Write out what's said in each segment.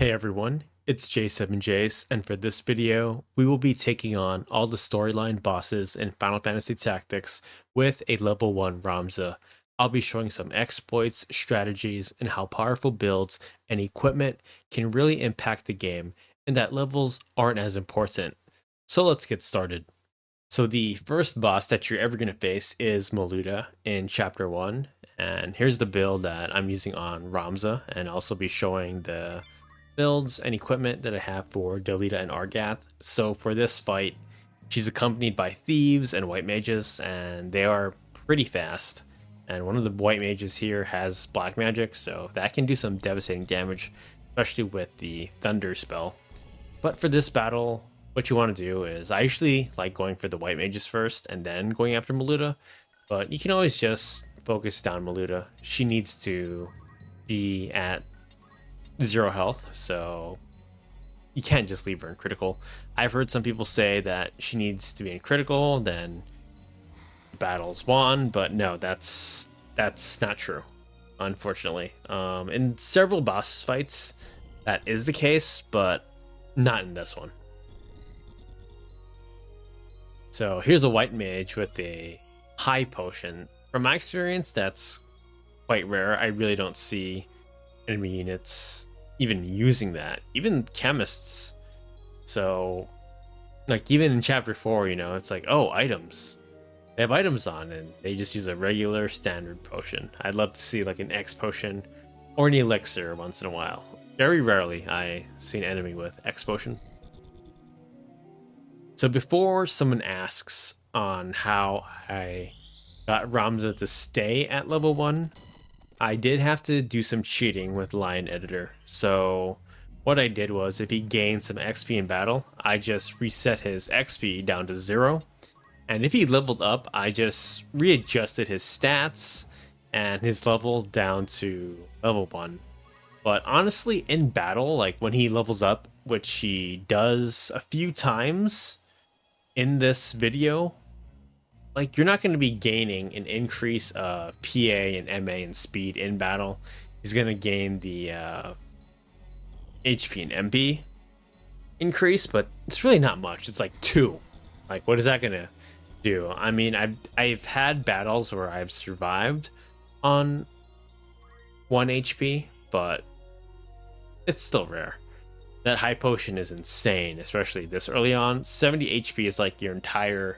Hey everyone, it's J7Jace, and for this video, we will be taking on all the storyline bosses in Final Fantasy Tactics with a level 1 Ramza. I'll be showing some exploits, strategies, and how powerful builds and equipment can really impact the game, and that levels aren't as important. So let's get started. So the first boss that you're ever going to face is Milleuda in Chapter 1, and here's the build that I'm using on Ramza, and I'll also be showing the builds and equipment that I have for Delita and Argath. So for this fight, she's accompanied by thieves and white mages, and they are pretty fast. And one of the white mages here has black magic, so that can do some devastating damage, especially with the thunder spell. But for this battle, what you want to do is, I usually like going for the white mages first and then going after Milleuda, but you can always just focus down Milleuda. She needs to be at 0 health, so you can't just leave her in critical. I've heard some people say that she needs to be in critical, then the battle's won, but no, that's not true, unfortunately. In several boss fights, that is the case, but not in this one. So here's a white mage with a high potion. From my experience, that's quite rare. I really don't see enemy units even using that, even chemists. So like even in chapter 4, it's like, oh, items, they have items on, and they just use a regular standard potion. I'd love to see like an X potion or an elixir once in a while. Very rarely I see an enemy with X potion. So before someone asks on how I got Ramza to stay at level 1, I did have to do some cheating with Lion Editor. So what I did was, if he gained some XP in battle, I just reset his XP down to 0. And if he leveled up, I just readjusted his stats and his level down to level 1. But honestly, in battle, like when he levels up, which he does a few times in this video, like you're not going to be gaining an increase of PA and MA and speed in battle. He's going to gain the HP and MP increase, but it's really not much. It's like 2. Like, what is that going to do? I mean, I've had battles where I've survived on 1 HP, but it's still rare. That high potion is insane, especially this early on. 70 HP is like your entire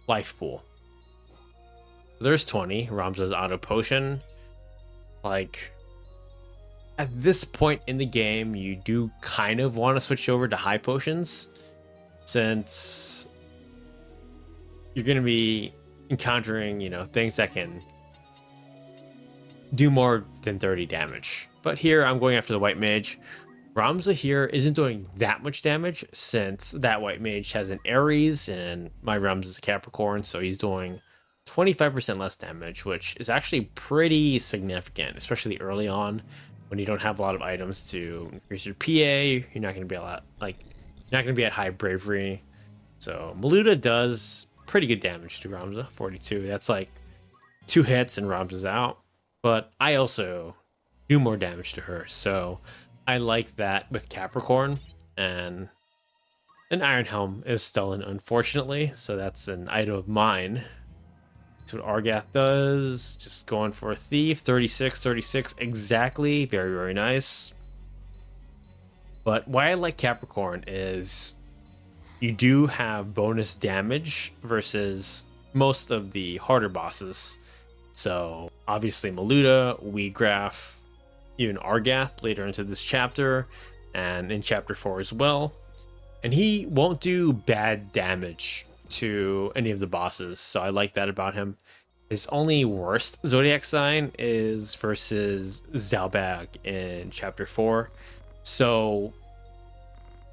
life pool. There's 20. Ramza's auto potion. Like, at this point in the game, you do kind of want to switch over to high potions, since you're going to be encountering, things that can do more than 30 damage. But here I'm going after the white mage. Ramza here isn't doing that much damage, since that white mage has an Aries and my Ramza is a Capricorn, so he's doing 25% less damage, which is actually pretty significant, especially early on when you don't have a lot of items to increase your PA. You're not going to be you're not going to be at high bravery. So Milleuda does pretty good damage to Ramza, 42. That's like 2 hits and Ramza's out. But I also do more damage to her, so I like that with Capricorn. And an Iron Helm is stolen, unfortunately, so that's an item of mine. That's what Argath does. Just going for a thief. 36 exactly. Very, very nice. But why I like Capricorn is you do have bonus damage versus most of the harder bosses. So obviously Milleuda, Wiegraf, even Argath later into this chapter, and in chapter 4 as well. And he won't do bad damage to any of the bosses, so I like that about him. His only worst zodiac sign is versus Zalbaag in chapter 4. So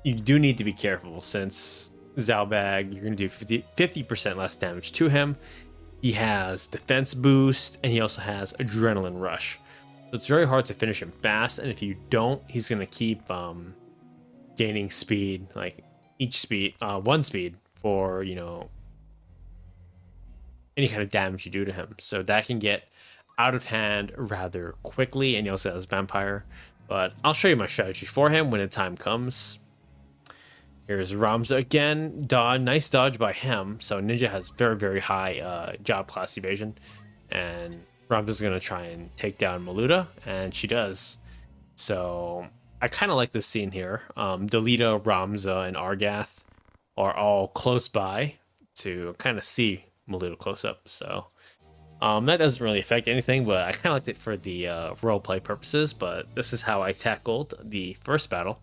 you do need to be careful, since Zalbaag, you're going to do 50% less damage to him. He has defense boost, and he also has adrenaline rush. So it's very hard to finish him fast, and if you don't, he's going to keep gaining speed, like one speed for, any kind of damage you do to him. So that can get out of hand rather quickly, and he also has vampire. But I'll show you my strategy for him when the time comes. Here's Ramza again. Nice dodge by him. So Ninja has very, very high job class evasion. And Ramza's going to try and take down Milleuda, and she does. So I kind of like this scene here. Delita, Ramza, and Argath are all close by to kind of see Milleuda close up. So that doesn't really affect anything, but I kind of liked it for the roleplay purposes. But this is how I tackled the first battle.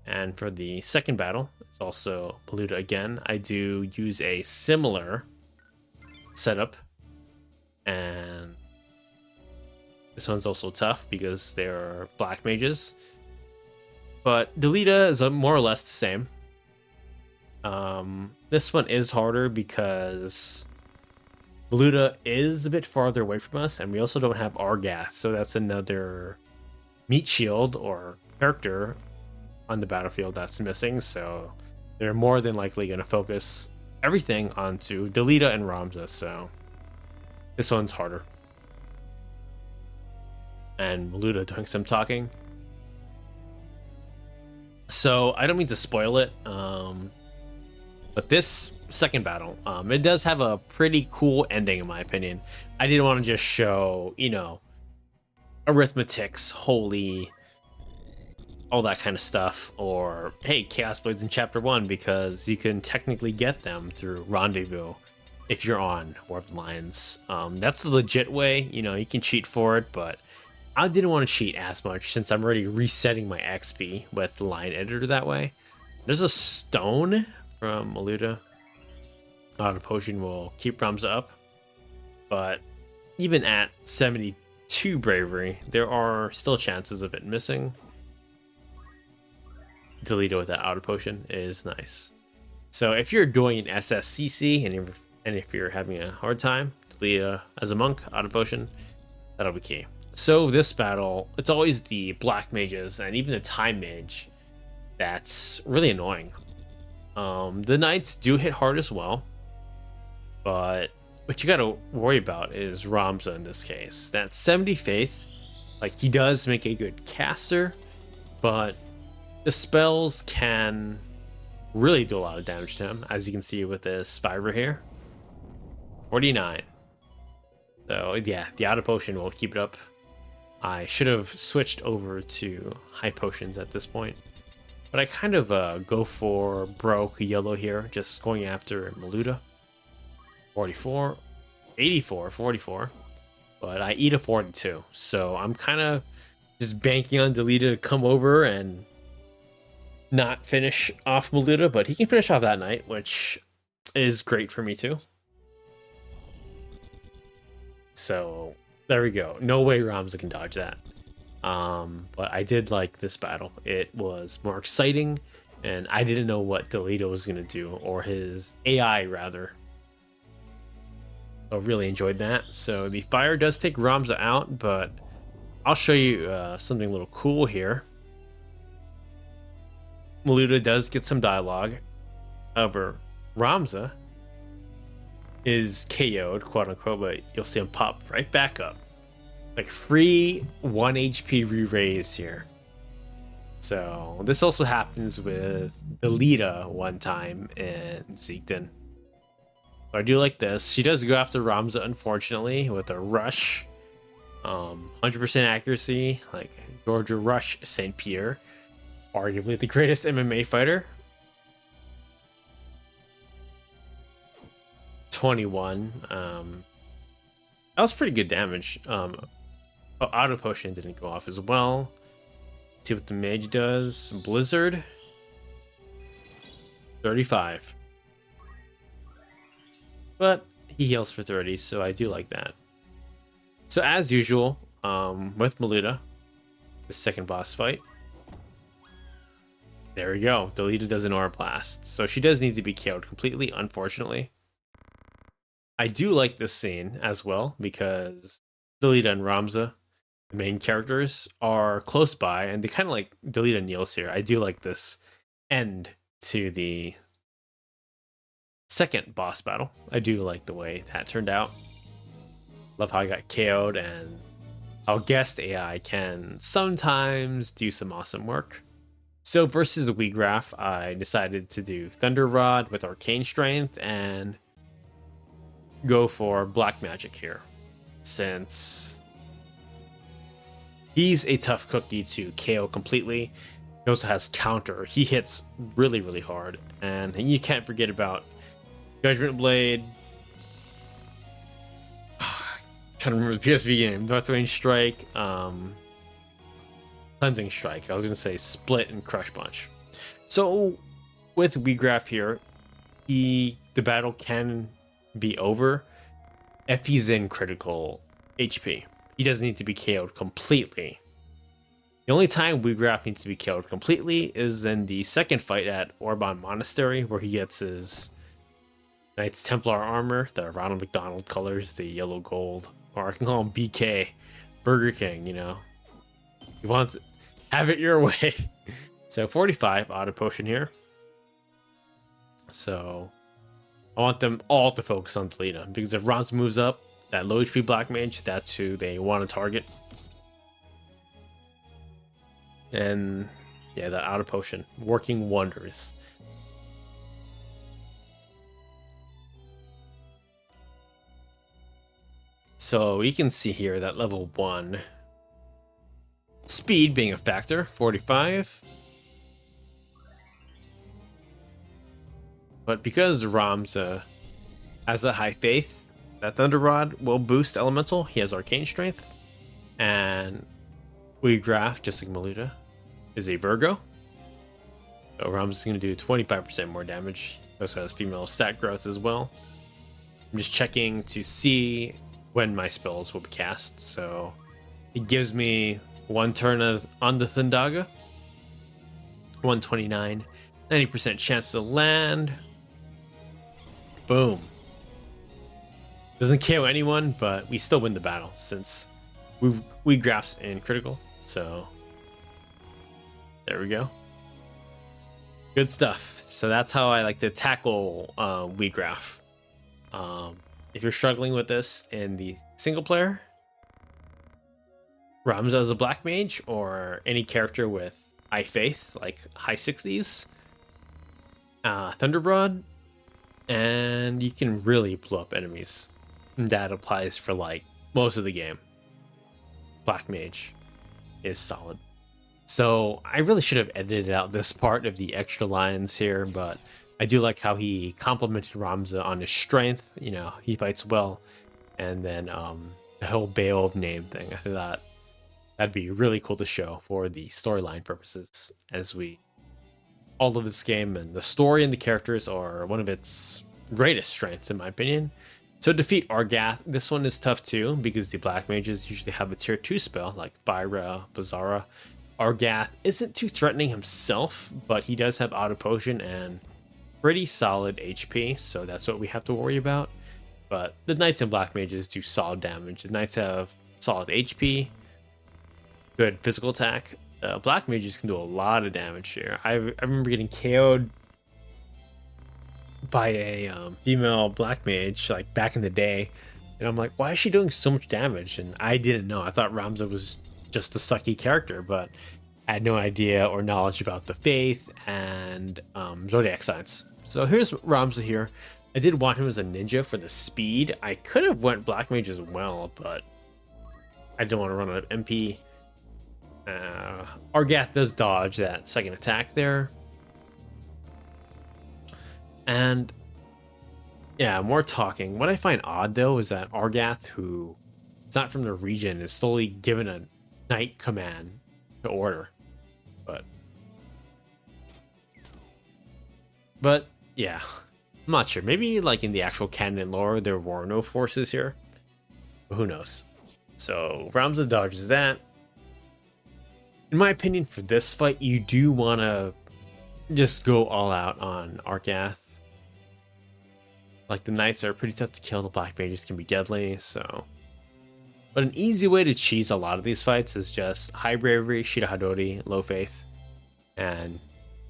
And for the second battle, it's also Milleuda again. I do use a similar setup. And this one's also tough because they're black mages. But Delita is more or less the same. This one is harder because Milleuda is a bit farther away from us, and we also don't have Argath, so that's another meat shield or character on the battlefield that's missing. So they're more than likely going to focus everything onto Delita and Ramza. So this one's harder. And Milleuda doing some talking. So I don't mean to spoil it, but this second battle, it does have a pretty cool ending in my opinion. I didn't want to just show, arithmetics, holy, all that kind of stuff, or hey, Chaos Blades in Chapter 1, because you can technically get them through Rendezvous if you're on War of the Lions. That's the legit way, you can cheat for it, but I didn't want to cheat as much since I'm already resetting my XP with the Lion Editor that way. There's a stone from Milleuda. The potion will keep Ramza up, but even at 72 bravery, there are still chances of it missing. Delita with that auto potion is nice. So if you're doing an SSCC and if you're having a hard time, Delita as a monk, auto potion, that'll be key. So this battle, it's always the black mages and even the time mage that's really annoying. The knights do hit hard as well, but what you gotta worry about is Ramza in this case. That 70 faith, like, he does make a good caster, but the spells can really do a lot of damage to him, as you can see with this fiber here. 49. So yeah, the auto potion will keep it up. I should have switched over to high potions at this point, but I kind of go for broke yellow here, just going after Milleuda. 44, 84, 44, but I eat a 42, so I'm kind of just banking on Delita to come over and not finish off Milleuda, but he can finish off that knight, which is great for me too. So there we go. No way Ramza can dodge that. But I did like this battle. It was more exciting, and I didn't know what Delita was going to do, or his AI rather. So really enjoyed that. So the fire does take Ramza out, but I'll show you something a little cool here. Milleuda does get some dialogue. However, Ramza is KO'd, quote unquote, but you'll see him pop right back up. Like free 1 HP re-raise here. So this also happens with Delita one time in Ziekten. So I do like this. She does go after Ramza, unfortunately, with a rush. 100% accuracy, like Georgia Rush St. Pierre. Arguably the greatest MMA fighter. 21. That was pretty good damage. Auto potion didn't go off as well. Let's see what the mage does. Blizzard. 35. But he heals for 30, so I do like that. So as usual, with Milleuda, the second boss fight. There we go. Delita does an aura blast. So she does need to be KO'd completely, unfortunately. I do like this scene as well because Delita and Ramza, the main characters, are close by, and they kind of like Delita kneels here. I do like this end to the second boss battle. I do like the way that turned out. Love how I got KO'd and Our guest AI can sometimes do some awesome work. So versus the Wiegraf, I decided to do Thunder Rod with Arcane Strength and go for Black Magic here, since he's a tough cookie to KO completely. He also has counter. He hits really, really hard. And you can't forget about Judgment Blade. Trying to remember the PSV game. North Range Strike. Cleansing Strike. I was going to say Split and Crush Punch. So with Wiegraf here, the battle can be over if he's in critical HP. He doesn't need to be KO'd completely. The only time Wiegraf needs to be KO'd completely is in the second fight at Orban Monastery, where he gets his Knights Templar armor, the Ronald McDonald colors, the yellow gold, or I can call him BK, Burger King, you know. He wants it. Have it your way. So 45 auto potion here. So I want them all to focus on Toledo, because if Ramza moves up, that low HP Black Mage, that's who they want to target. And yeah, that auto potion working wonders. So you can see here that level 1 speed being a factor, 45. But because Ramza has a high faith, that Thunder Rod will boost Elemental. He has Arcane Strength. And Wiegraf, just like Milleuda, is a Virgo. So Ramza's going to do 25% more damage. He also has female stat growth as well. I'm just checking to see when my spells will be cast. So it gives me one turn on the Thundaga. 129. 90% chance to land. Boom. Doesn't KO anyone, but we still win the battle since Wiegraf's in critical. So there we go. Good stuff. So that's how I like to tackle Wiegraf. If you're struggling with this in the single player, Ramza as a Black Mage, or any character with high faith, like high 60s, Thunder Rod, and you can really blow up enemies. And that applies for like most of the game. Black Mage is solid. So I really should have edited out this part of the extra lines here, but I do like how he complimented Ramza on his strength. You know, he fights well. And then the whole Beoulve name thing, I thought that'd be really cool to show for the storyline purposes, as all of this game and the story and the characters are one of its greatest strengths, in my opinion. So defeat Argath, this one is tough too, because the Black Mages usually have a tier 2 spell like Fyra, Bazara. Argath isn't too threatening himself, but he does have auto potion and pretty solid HP, so that's what we have to worry about. But the Knights and Black Mages do solid damage. The Knights have solid HP, good physical attack. Black Mages can do a lot of damage here. I remember getting KO'd by a female Black Mage like back in the day, and I'm like, why is she doing so much damage? And I didn't know. I thought Ramza was just a sucky character, but I had no idea or knowledge about the faith and zodiac signs. So here's Ramza here. I did want him as a ninja for the speed. I could have went Black Mage as well, but I didn't want to run out of MP. Argath does dodge that second attack there. And yeah, more talking. What I find odd though is that Argath, who is not from the region, is slowly given a knight command to order. But yeah, I'm not sure. Maybe like in the actual canon lore, there were no forces here. But who knows? So Ramza dodges that. In my opinion, for this fight, you do want to just go all out on Argath. Like, the Knights are pretty tough to kill. The Black Mages can be deadly, so... But an easy way to cheese a lot of these fights is just high bravery, Shida Hadori, low faith, and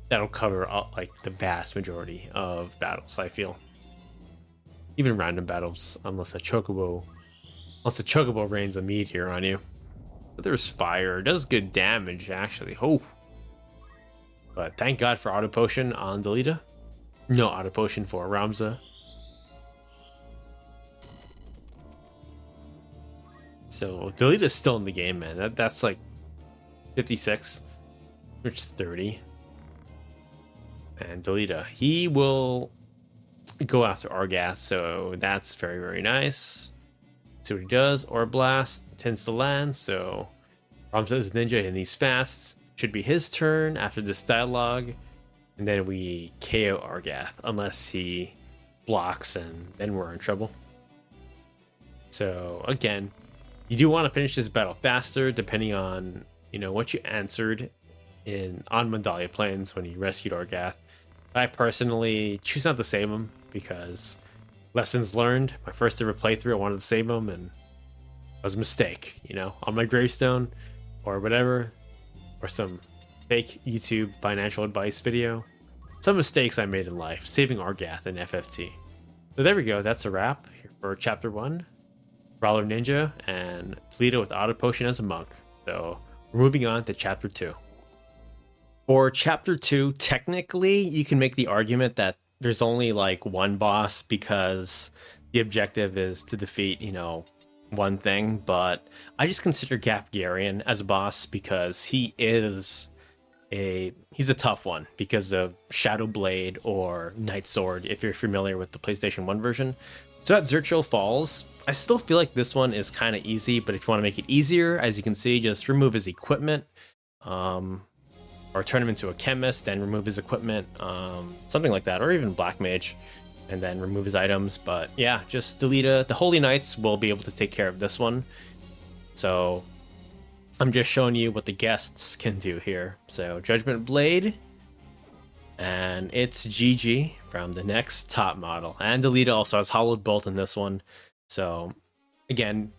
that'll cover like the vast majority of battles, I feel. Even random battles, unless a chocobo rains a meteor on you. But there's fire. It does good damage, actually. Oh. But thank God for auto potion on Delita. No auto potion for Ramza. So Delita's still in the game, man. That's like 56, which is 30. And Delita, he will go after Argath, so that's very, very nice. See what he does. Or Blast tends to land, so Ramza is ninja and he's fast. Should be his turn after this dialogue. And then we KO Argath, unless he blocks, and then we're in trouble. So again, you do want to finish this battle faster, depending on what you answered on Mandalia Plains when you rescued Argath. I personally choose not to save him because lessons learned. My first ever playthrough, I wanted to save him, and it was a mistake. On my gravestone or whatever, or some fake YouTube financial advice video. Some mistakes I made in life, saving Argath in FFT. So there we go. That's a wrap for Chapter 1. Brawler Ninja and Toledo with Auto Potion as a monk. So we're moving on to Chapter 2. For Chapter 2, technically, you can make the argument that there's only like one boss because the objective is to defeat, one thing. But I just consider Gaffgarion as a boss because he's a tough one because of Shadow Blade or Night Sword, if you're familiar with the PlayStation 1 version. So at Zurchill Falls, I still feel like this one is kind of easy, but if you want to make it easier, as you can see, just remove his equipment, or turn him into a chemist, then remove his equipment, something like that, or even Black Mage, and then remove his items. But yeah, just Delita. The Holy Knights will be able to take care of this one. So I'm just showing you what the guests can do here. So Judgment Blade, and it's GG from the next top model. And Delita also has Hollowed Bolt in this one. So again,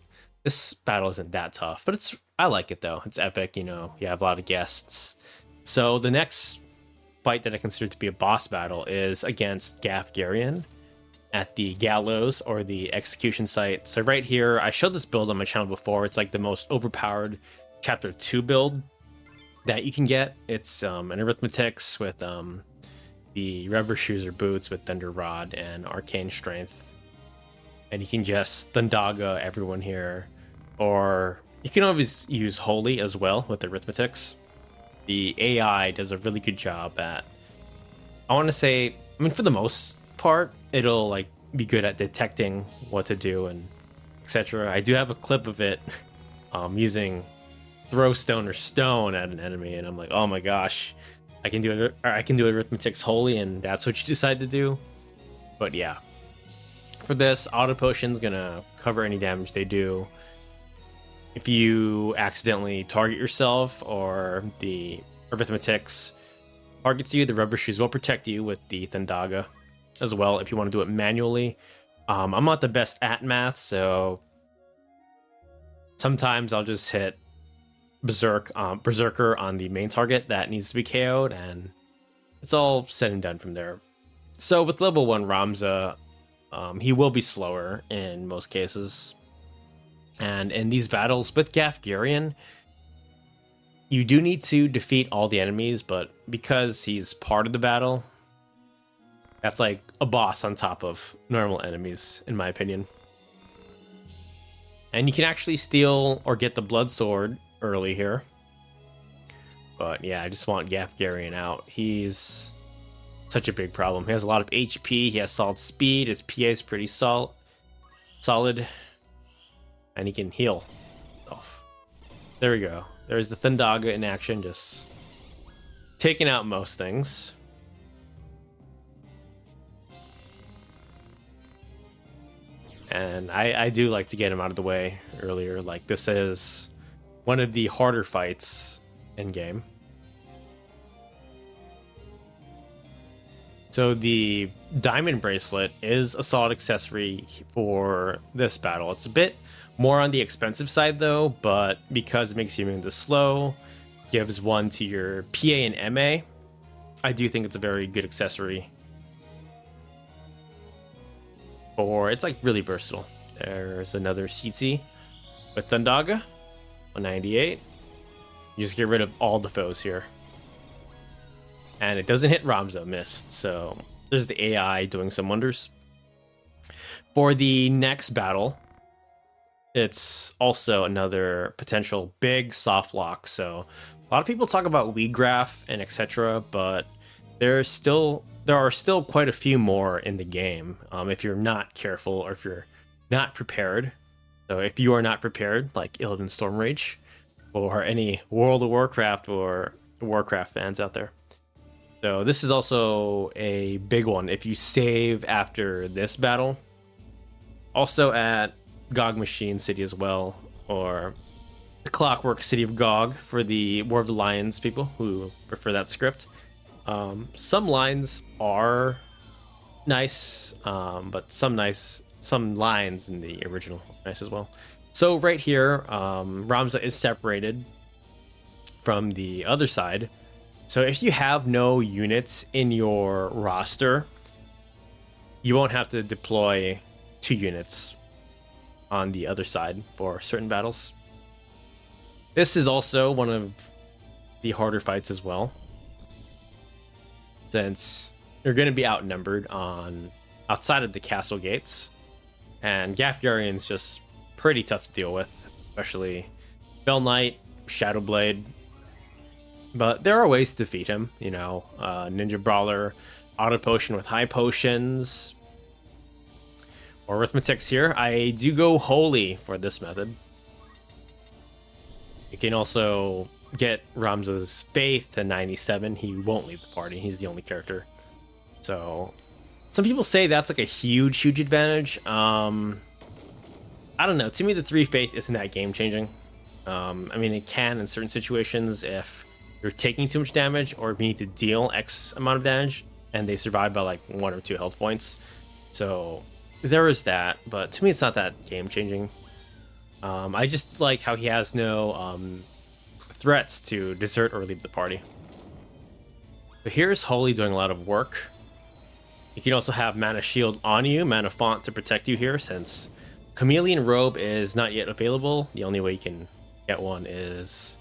this battle isn't that tough, but I like it though. It's epic, you have a lot of guests. So the next fight that I consider to be a boss battle is against Gaffgarion at the gallows or the execution site. So right here, I showed this build on my channel before. It's like the most overpowered Chapter 2 build that you can get. It's an Arithmetics with the Rubber Shoes or Boots with Thunder Rod and Arcane Strength. And you can just Thundaga everyone here. Or you can always use Holy as well with Arithmetics. The AI does a really good job at, I want to say, for the most part, it'll like be good at detecting what to do and etc. I do have a clip of it using throw stone or stone at an enemy, and I'm like, oh my gosh, I can do Arithmetics Holy, and that's what you decide to do. But yeah, for this, Auto Potion's gonna cover any damage they do. If you accidentally target yourself or the Arithmetics targets you, the Rubber Shoes will protect you with the Thundaga as well if you want to do it manually. I'm not the best at math, so sometimes I'll just hit Berserker on the main target that needs to be KO'd, and it's all said and done from there. So with level 1 Ramza, he will be slower in most cases. And in these battles with Gaffgarion, you do need to defeat all the enemies, but because he's part of the battle, that's like a boss on top of normal enemies, in my opinion. And you can actually steal or get the Blood Sword early here. But yeah, I just want Gaffgarion out. He's such a big problem. He has a lot of HP, he has solid speed, his PA is pretty solid. And he can heal. Oh, there we go. There's the Thundaga in action, just taking out most things. And I do like to get him out of the way earlier. Like, this is one of the harder fights in game. So the Diamond Bracelet is a solid accessory for this battle. It's a bit more on the expensive side though, but because it makes you immune to slow, gives one to your PA and MA, I do think it's a very good accessory. Or it's like really versatile. There's another Tsitsi with Thundaga. 198. You just get rid of all the foes here. And it doesn't hit Ramza, missed. So there's the AI doing some wonders. For the next battle, it's also another potential big soft lock. So a lot of people talk about Wiegraf and etc., but there are still quite a few more in the game if you're not careful or if you're not prepared. So if you are not prepared, like Illidan Stormrage, or any World of Warcraft or Warcraft fans out there. So this is also a big one if you save after this battle. Also at Gog Machine City as well, or the Clockwork City of Gog for the War of the Lions people who prefer that script. Some lines are nice, but some lines in the original are nice as well. So right here, Ramza is separated from the other side. So if you have no units in your roster, you won't have to deploy 2 units on the other side for certain battles. This is also one of the harder fights as well, since you're going to be outnumbered on outside of the castle gates, and Gaffgarion's just pretty tough to deal with, especially Fell Knight, Shadowblade. But there are ways to defeat him, you know, Ninja Brawler, Auto Potion with high potions, or Arithmetics here. I do go Holy for this method. You can also get Ramza's Faith to 97. He won't leave the party. He's the only character. So some people say that's like a huge advantage. I don't know. To me, the 3 Faith isn't that game changing. I mean, it can in certain situations if you're taking too much damage, or if you need to deal X amount of damage and they survive by like 1 or 2 health points. So there is that, but to me, it's not that game changing. I just like how he has no threats to desert or leave the party. But here's Holy doing a lot of work. You can also have Mana Shield on you, Mana Font to protect you here, since Chameleon Robe is not yet available. The only way you can get one is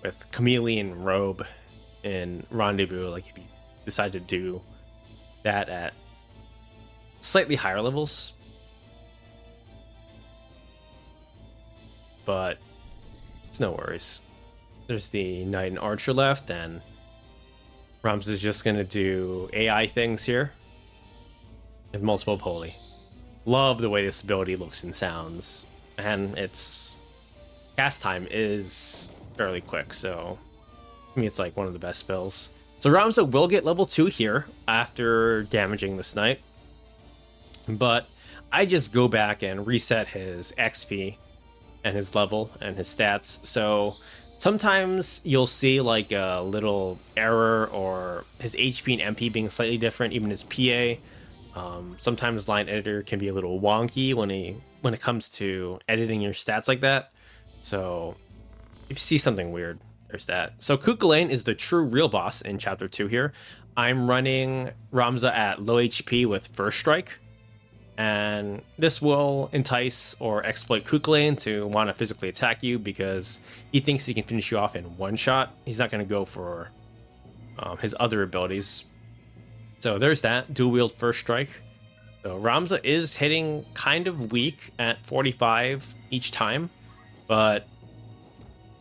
with Chameleon Robe in Rendezvous, like if you decide to do that at slightly higher levels. But it's no worries. There's the Knight and Archer left, and Ramza is just going to do AI things here with multiple of Holy. Love the way this ability looks and sounds, and its cast time is fairly quick, so I mean it's like one of the best spells. So Ramza will get level 2 here after damaging this knight, but I just go back and reset his XP and his level and his stats. So sometimes you'll see like a little error, or his HP and MP being slightly different, even his PA. Sometimes Line Editor can be a little wonky when it comes to editing your stats like that. So if you see something weird, there's that. So Cuchulainn is the true real boss in Chapter 2 here. I'm running Ramza at low HP with First Strike, and this will entice or exploit Cuchulainn to want to physically attack you because he thinks he can finish you off in one shot. He's not going to go for his other abilities. So there's that, dual wield First Strike. So Ramza is hitting kind of weak at 45 each time, but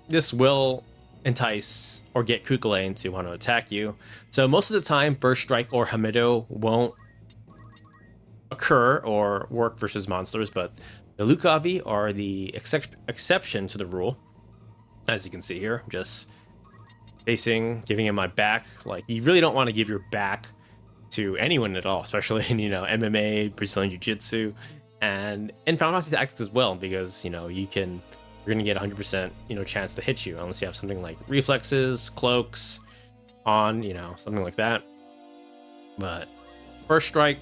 this will entice or get Cuchulainn to want to attack you. So most of the time, First Strike or Hamido won't occur or work versus monsters, but the Lukavi are the exception to the rule. As you can see here, just facing, giving him my back. Like, you really don't want to give your back to anyone at all, especially in, MMA, Brazilian Jiu-Jitsu, and in Final Fantasy Tactics as well, because, you're going to get 100%, chance to hit you, unless you have something like reflexes, cloaks on, something like that. But First Strike,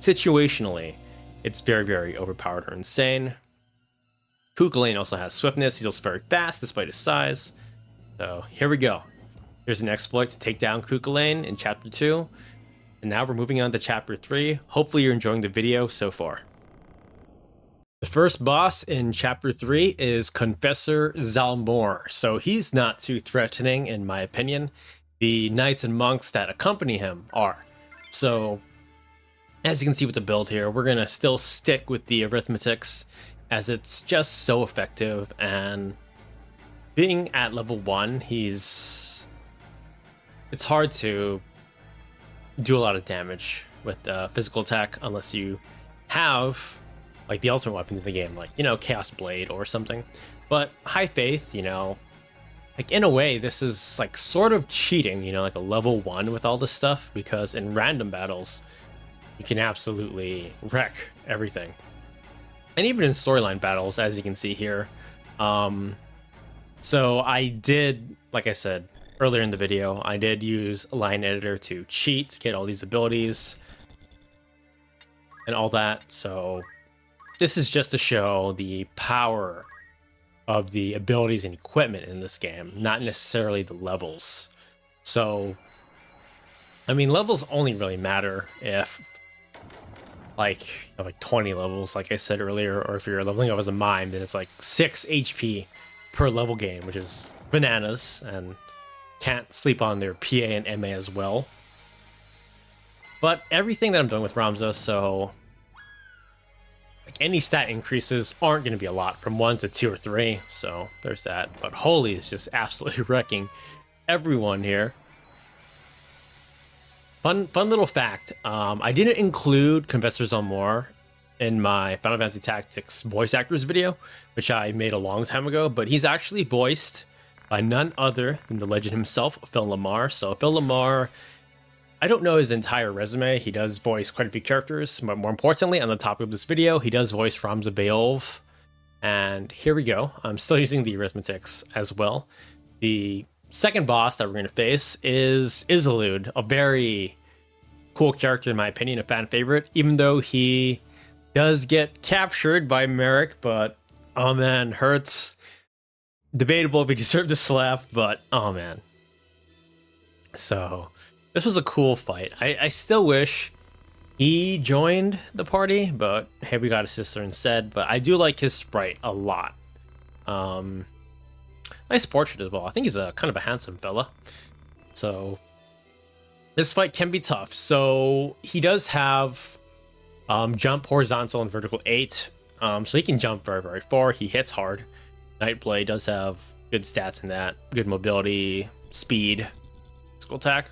situationally, it's very, very overpowered or insane. Cuchulainn also has swiftness. He's also very fast despite his size. So here we go. Here's an exploit to take down Cuchulainn in Chapter 2. And now we're moving on to Chapter 3. Hopefully you're enjoying the video so far. The first boss in Chapter 3 is Confessor Zalmour, so he's not too threatening in my opinion. The knights and monks that accompany him are. So, as you can see with the build here, we're going to still stick with the arithmetics as it's just so effective, and being at level 1, it's hard to do a lot of damage with physical attack unless you have like the ultimate weapons in the game, like, Chaos Blade or something. But High Faith, like in a way, this is like sort of cheating, like a level 1 with all this stuff, because in random battles, you can absolutely wreck everything. And even in storyline battles, as you can see here. So I did, like I said earlier in the video, I did use a line editor to cheat, to get all these abilities and all that. So this is just to show the power of the abilities and equipment in this game, not necessarily the levels. So, I mean, levels only really matter if, like 20 levels, like I said earlier, or if you're leveling up as a mime, then it's like 6 HP per level game, which is bananas, and can't sleep on their PA and MA as well. But everything that I'm doing with Ramza, so like any stat increases aren't going to be a lot, from 1 to 2 or 3, so there's that. But Holy is just absolutely wrecking everyone here. Fun little fact, I didn't include Confessor Zalmour in my Final Fantasy Tactics voice actors video, which I made a long time ago, but he's actually voiced by none other than the legend himself, Phil LaMarr. So Phil LaMarr, I don't know his entire resume. He does voice quite a few characters, but more importantly, on the topic of this video, he does voice Ramza Beoulve. And here we go. I'm still using the arithmetics as well. The second boss that we're going to face is Isilud, a very cool character in my opinion, a fan favorite, even though he does get captured by Merrick, but oh man, hurts. Debatable if he deserved a slap, but oh man. So this was a cool fight. I still wish he joined the party, but hey, we got a sister instead. But I do like his sprite a lot. Nice portrait as well. I think he's a kind of a handsome fella. So this fight can be tough. So he does have jump, horizontal, and vertical 8. So he can jump very, very far. He hits hard. Nightblade does have good stats in that. Good mobility, speed, physical attack.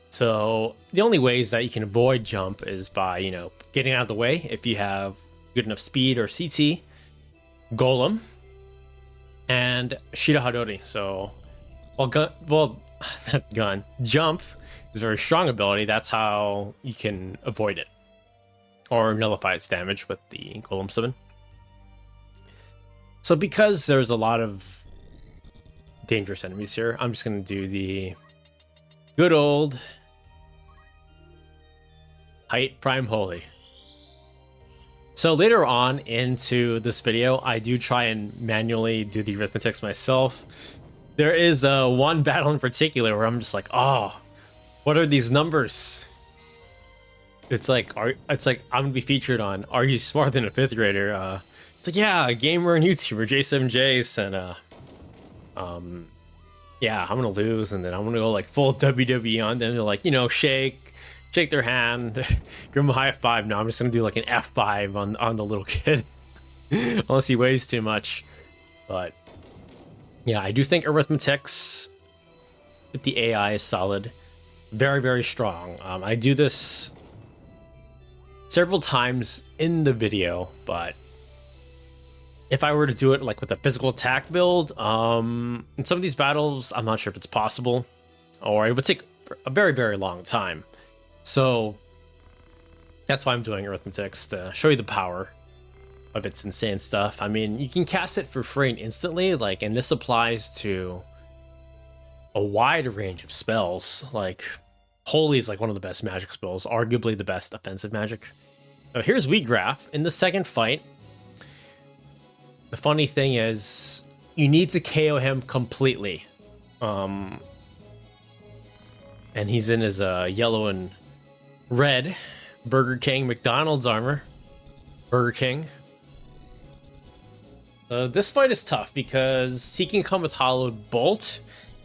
So the only ways that you can avoid jump is by, getting out of the way if you have good enough speed or CT, Golem, and Shida Hadori. So, jump is a very strong ability. That's how you can avoid it or nullify its damage with the Golem summon. So because there's a lot of dangerous enemies here, I'm just going to do the good old Height Prime Holy. So later on into this video, I do try and manually do the arithmetics myself. There is one battle in particular where I'm just like, oh, what are these numbers? It's like I'm gonna be featured on Are You Smarter Than a Fifth Grader? It's like, yeah, gamer and YouTuber J7Jace, and yeah, I'm gonna lose, and then I'm gonna go like full WWE on them. They're like, shake their hand, give him a high five. No, I'm just gonna do like an F5 on the little kid, unless he weighs too much. But yeah, I do think arithmetics with the AI is solid, very, very strong. I do this several times in the video, but if I were to do it like with a physical attack build, in some of these battles, I'm not sure if it's possible, or it would take a very, very long time. So that's why I'm doing arithmetics, to show you the power of its insane stuff. I mean, you can cast it for free and instantly, and this applies to a wide range of spells. Like, Holy is like one of the best magic spells, arguably the best offensive magic. So here's Wiegraf in the second fight. The funny thing is, you need to KO him completely. And he's in his yellow and red Burger King, McDonald's armor. Burger King. This fight is tough because he can come with Hollowed Bolt,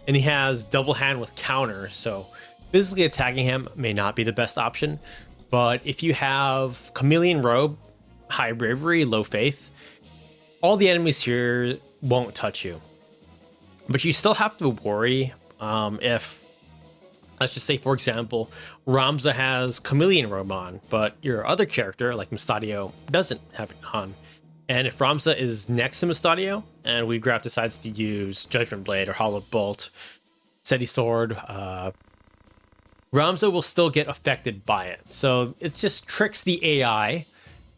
and he has double hand with counter, so physically attacking him may not be the best option. But if you have Chameleon Robe, High Bravery, Low Faith, all the enemies here won't touch you. But you still have to worry if, let's just say, for example, Ramza has Chameleon Robe on, but your other character, like Meliadoul, doesn't have it on. And if Ramza is next to Meliadoul, and Wiegraf decides to use Judgment Blade or Hollow Bolt, Steady Sword, Ramza will still get affected by it. So it just tricks the AI.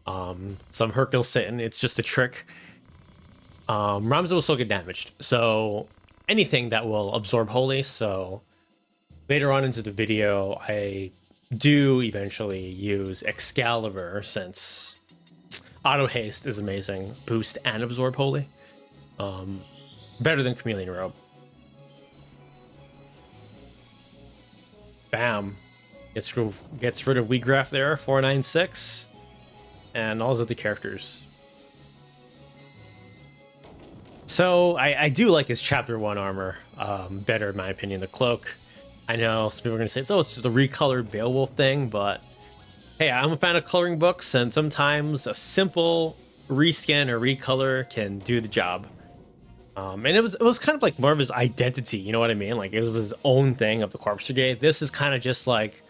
Some Hercule sitting, it's just a trick. Ramza will still get damaged. So anything that will absorb Holy. So later on into the video, I do eventually use Excalibur, since Auto Haste is amazing. Boost and absorb Holy. Better than Chameleon Robe. Bam. Gets rid of Wiegraf there, 496. And all the characters. So I do like his chapter 1 armor better, in my opinion. The cloak, I know some people are going to say, oh, it's just a recolored Beowulf thing, but hey, I'm a fan of coloring books, and sometimes a simple reskin or recolor can do the job. And it was kind of like more of his identity, you know what I mean? Like, it was his own thing of the Corpse Brigade. This is kind of just like,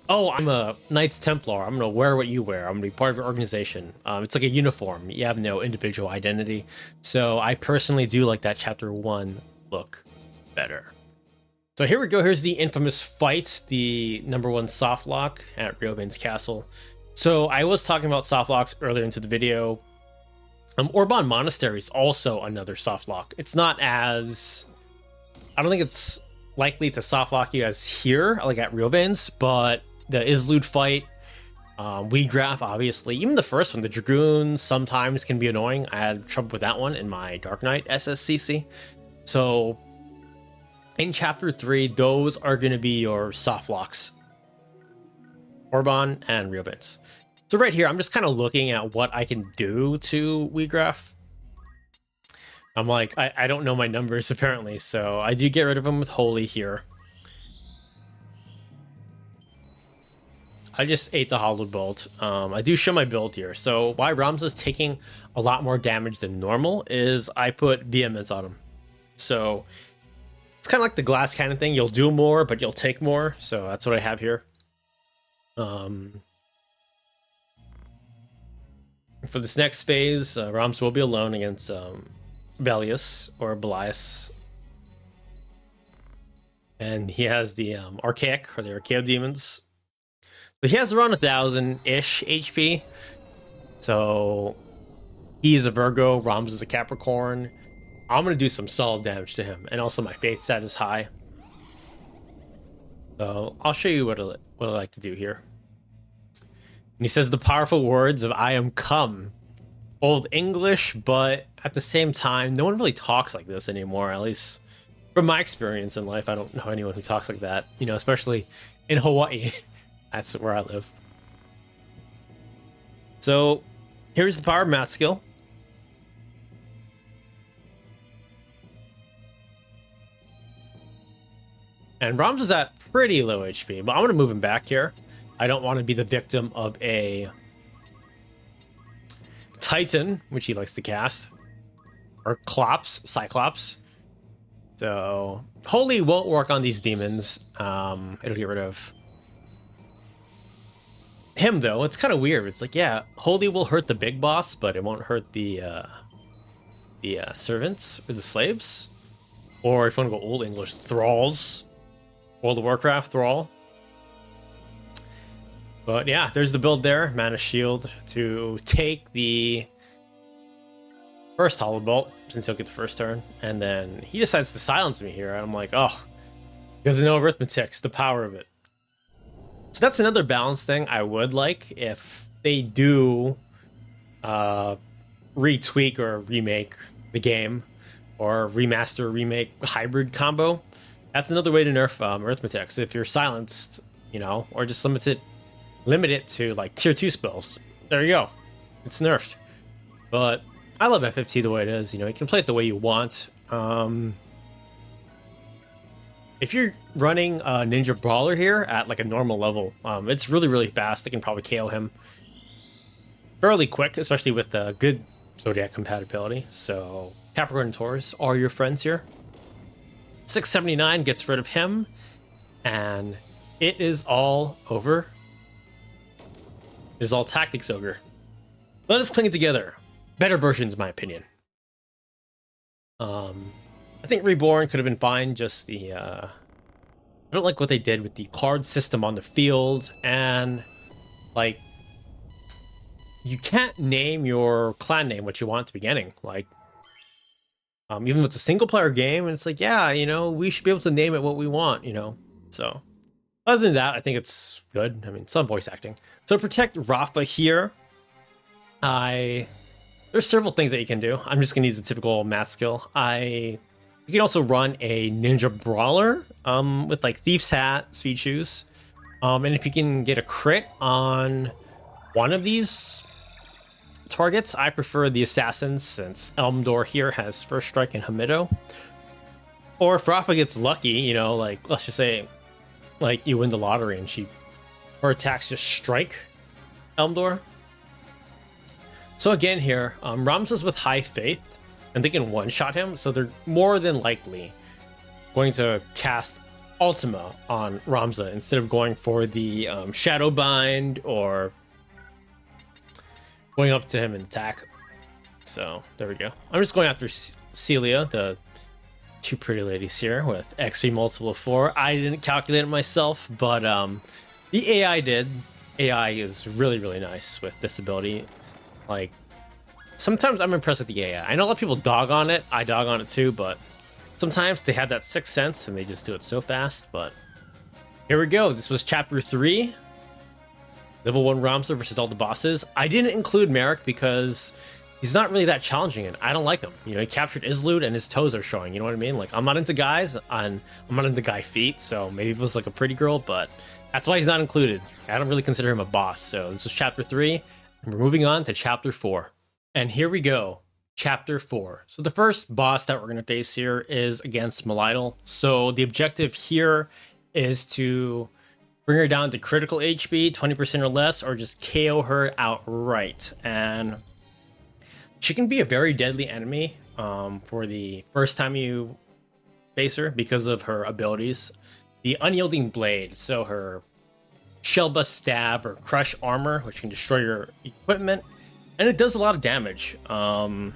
oh, I'm a Knights Templar. I'm going to wear what you wear. I'm going to be part of your organization. It's like a uniform. You have no individual identity. So I personally do like that chapter 1 look better. So here we go. Here's the infamous fight, the #1 soft lock at Riovane's castle. So I was talking about soft locks earlier into the video. Orban Monastery is also another soft lock. It's not as... I don't think it's likely to soft lock you as here, like at Riovane's, but the Isilud fight, Wiegraf, obviously. Even the first one, the Dragoons, sometimes can be annoying. I had trouble with that one in my Dark Knight SSCC. So in Chapter 3, those are going to be your soft locks. Orban and Riovane's. So right here, I'm just kind of looking at what I can do to Wiegraf. I'm like, I don't know my numbers, apparently, so I do get rid of him with Holy here. I just ate the Hollowed Bolt. I do show my build here. So why Ramza's taking a lot more damage than normal is I put Vehemence on him. So it's kind of like the glass cannon thing. You'll do more, but you'll take more. So that's what I have here. For this next phase, Ramza will be alone against Belius or Belias. And he has the Archaic, or the Archaeo Demons. But he has around 1,000-ish HP. So he's a Virgo, Ramza's a Capricorn. I'm going to do some solid damage to him. And also my faith stat is high. So I'll show you what I like to do here. And he says the powerful words of I am come. Old English, but at the same time, no one really talks like this anymore, at least from my experience in life. I don't know anyone who talks like that, you know, especially in Hawaii. That's where I live. So here's the power of math skill. And Ramza's at pretty low HP, but I'm going to move him back here. I don't want to be the victim of a Titan, which he likes to cast, or Cyclops. So Holy won't work on these demons. It'll get rid of him, though. It's kind of weird. It's like, yeah, Holy will hurt the big boss, but it won't hurt the servants or the slaves. Or if you want to go Old English, thralls. World of Warcraft thrall. But yeah, there's the build there. Mana Shield to take the first Hollow Bolt, since he'll get the first turn. And then he decides to silence me here. And I'm like, oh, because I know arithmetic's the power of it. So that's another balance thing I would like if they do retweak or remake the game, or remaster, remake hybrid combo. That's another way to nerf arithmetic. So if you're silenced, you know, or just limit limit it to like tier 2 spells. There you go. It's nerfed. But I love FFT the way it is. You know, you can play it the way you want. If you're running a Ninja Brawler here at like a normal level, it's really, really fast. It can probably KO him fairly quick, especially with the good Zodiac compatibility. So Capricorn and Taurus are your friends here. 679 gets rid of him, and it is all over. It is all Tactics Ogre. Let us cling together. Better versions, in my opinion. I think Reborn could have been fine. Just the I don't like what they did with the card system on the field, and like you can't name your clan name what you want at the beginning. Like even if it's a single player game, and it's like, yeah, you know, we should be able to name it what we want, you know. So other than that, I think it's good. I mean, some voice acting. So protect Rafa here. There's several things that you can do. I'm just gonna use the typical math skill. You can also run a Ninja Brawler with like Thief's Hat, Speed Shoes. And if you can get a crit on one of these targets, I prefer the Assassins since Elmdore here has First Strike and Hamido. Or if Rafa gets lucky, you know, like let's just say like you win the lottery and her attacks just strike Elmdore. So again here, Ramza's with High Faith, and they can one-shot him, so they're more than likely going to cast Ultima on Ramza instead of going for the Shadow Bind or going up to him and attack. So there we go. I'm just going after Celia, the two pretty ladies here with XP multiple of 4. I didn't calculate it myself, but the AI did. AI is really, really nice with this ability. Like, sometimes I'm impressed with the AI. I know a lot of people dog on it. I dog on it too, but sometimes they have that sixth sense and they just do it so fast. But here we go. This was Chapter 3. Level 1 Ramza versus all the bosses. I didn't include Merrick because he's not really that challenging, and I don't like him. You know, he captured Isilud and his toes are showing. You know what I mean? Like, I'm not into guys. I'm not into guy feet, so maybe it was like a pretty girl, but that's why he's not included. I don't really consider him a boss. So this was Chapter 3. We're moving on to Chapter 4. And here we go. Chapter 4. So the first boss that we're going to face here is against Meliadoul. So the objective here is to bring her down to critical HP, 20% or less, or just KO her outright. And she can be a very deadly enemy for the first time you face her because of her abilities. The Unyielding Blade, so her Shellbust Stab or Crush Armor, which can destroy your equipment, and it does a lot of damage.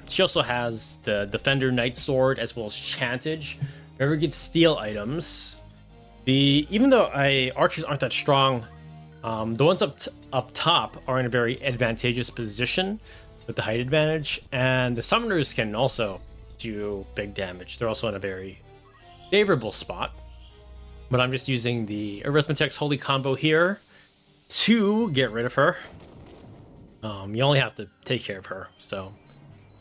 She also has the Defender Knight Sword as well as Chantage, very good steal items. Even though archers aren't that strong, the ones up top are in a very advantageous position with the height advantage, and the summoners can also do big damage. They're also in a very favorable spot. But I'm just using the Arithmetic's Holy Combo here to get rid of her. You only have to take care of her, so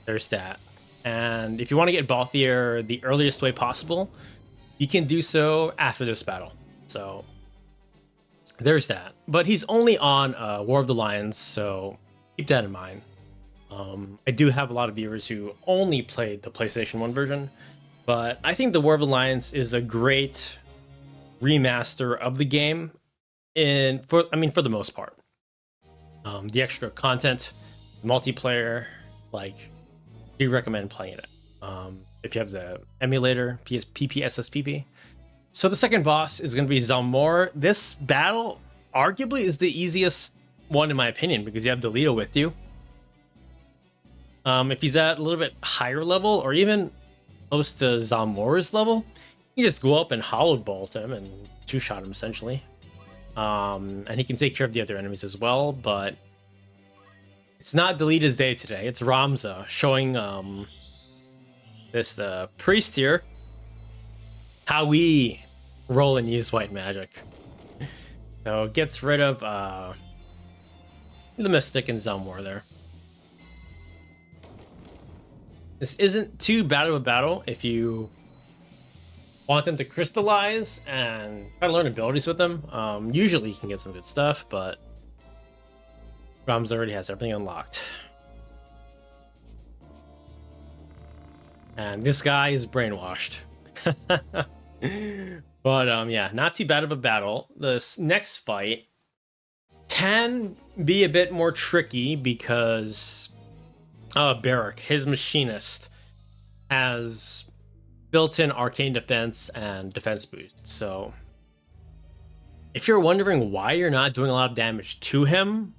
there's that. And if you want to get Balthier the earliest way possible, you can do so after this battle. So there's that. But he's only on War of the Lions, so keep that in mind. I do have a lot of viewers who only played the PlayStation 1 version, but I think the War of the Lions is a great remaster of the game for the most part. The extra content, multiplayer, like, do recommend playing it if you have the emulator, PPSSPP. So the second boss is going to be Zalmour. This battle arguably is the easiest one in my opinion because you have Delito with you. If he's at a little bit higher level or even close to Zalmour's level, you just go up and hollow bolt him and two-shot him essentially. And he can take care of the other enemies as well, but it's not Delita's day today. It's Ramza showing this priest here how we roll and use white magic. So it gets rid of the Mystic and Zalmour there. This isn't too bad of a battle if you want them to crystallize and try to learn abilities with them. Usually you can get some good stuff, but Ramza already has everything unlocked. And this guy is brainwashed. But yeah, not too bad of a battle. This next fight can be a bit more tricky because Barich, his machinist, has built-in arcane defense and defense boost. So if you're wondering why you're not doing a lot of damage to him,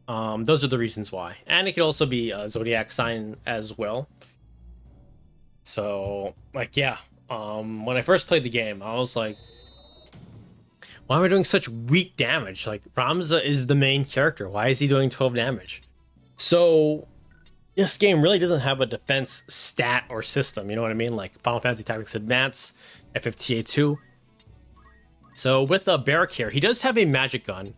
those are the reasons why. And it could also be a zodiac sign as well. So, like, yeah, when I first played the game, I was like, why am I doing such weak damage? Like, Ramza is the main character. Why is he doing 12 damage? So, this game really doesn't have a defense stat or system, you know what I mean? Like Final Fantasy Tactics Advance, FFTA 2. So, with Barich here, he does have a magic gun.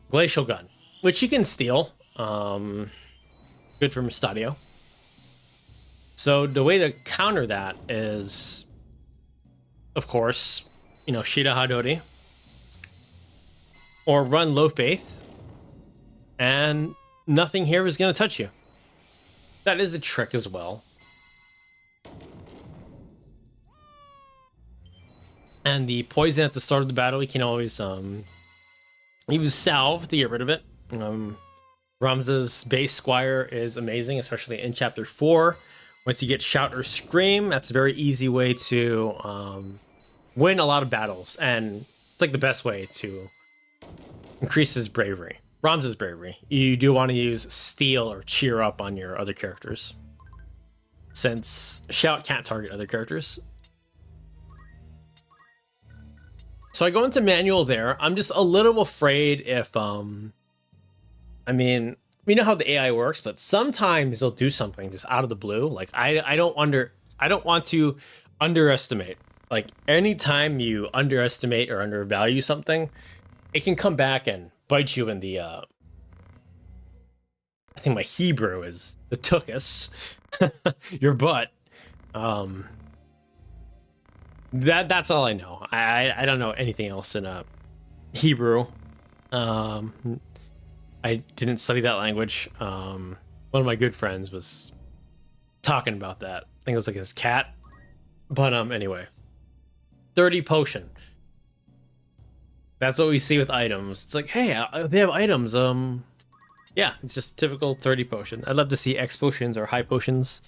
Glacial gun, which you can steal. Good for Mustadio. So the way to counter that is, of course, you know, Shida Hadori, or run Low Faith, and nothing here is going to touch you. That is a trick as well. And the poison at the start of the battle, you can always use salve to get rid of it. Ramza's base squire is amazing, especially in chapter 4. Once you get shout or scream, that's a very easy way to win a lot of battles, and it's like the best way to increase his bravery. Ramza's bravery. You do want to use steal or cheer up on your other characters, since shout can't target other characters. So I go into manual there. I'm just a little afraid if I mean, we know how the AI works, but sometimes they'll do something just out of the blue. Like I don't want to underestimate. Like anytime you underestimate or undervalue something, it can come back and bite you in the I think my Hebrew is the tuchus, your butt. That's all I know. I don't know anything else in Hebrew. I didn't study that language. One of my good friends was talking about that. I think it was like his cat. But anyway. 30 potion. That's what we see with items. It's like, hey, they have items. Yeah, it's just typical 30 potion. I'd love to see X potions or high potions,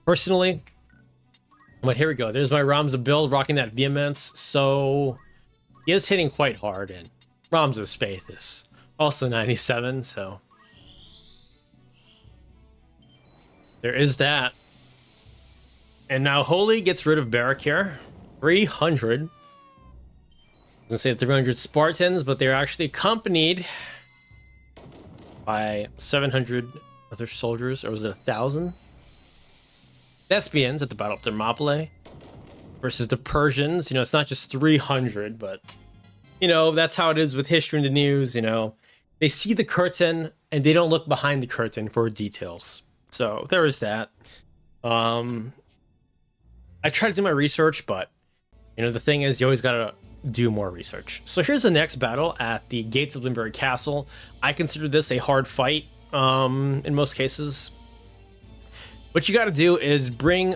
personally. But here we go. There's my Ramza build, rocking that vehemence. So he is hitting quite hard, and Ramza's faith is also 97, so there is that. And now Holy gets rid of Barich here. 300. I was gonna say 300 Spartans, but they're actually accompanied by 700 other soldiers, or was it 1,000? Thespians at the Battle of Thermopylae versus the Persians. You know, it's not just 300, but you know, that's how it is with history and the news. You know, they see the curtain and they don't look behind the curtain for details. So there is that. I try to do my research, but you know, the thing is, you always gotta do more research. So here's the next battle at the gates of Limberry Castle. I consider this a hard fight in most cases. What you got to do is bring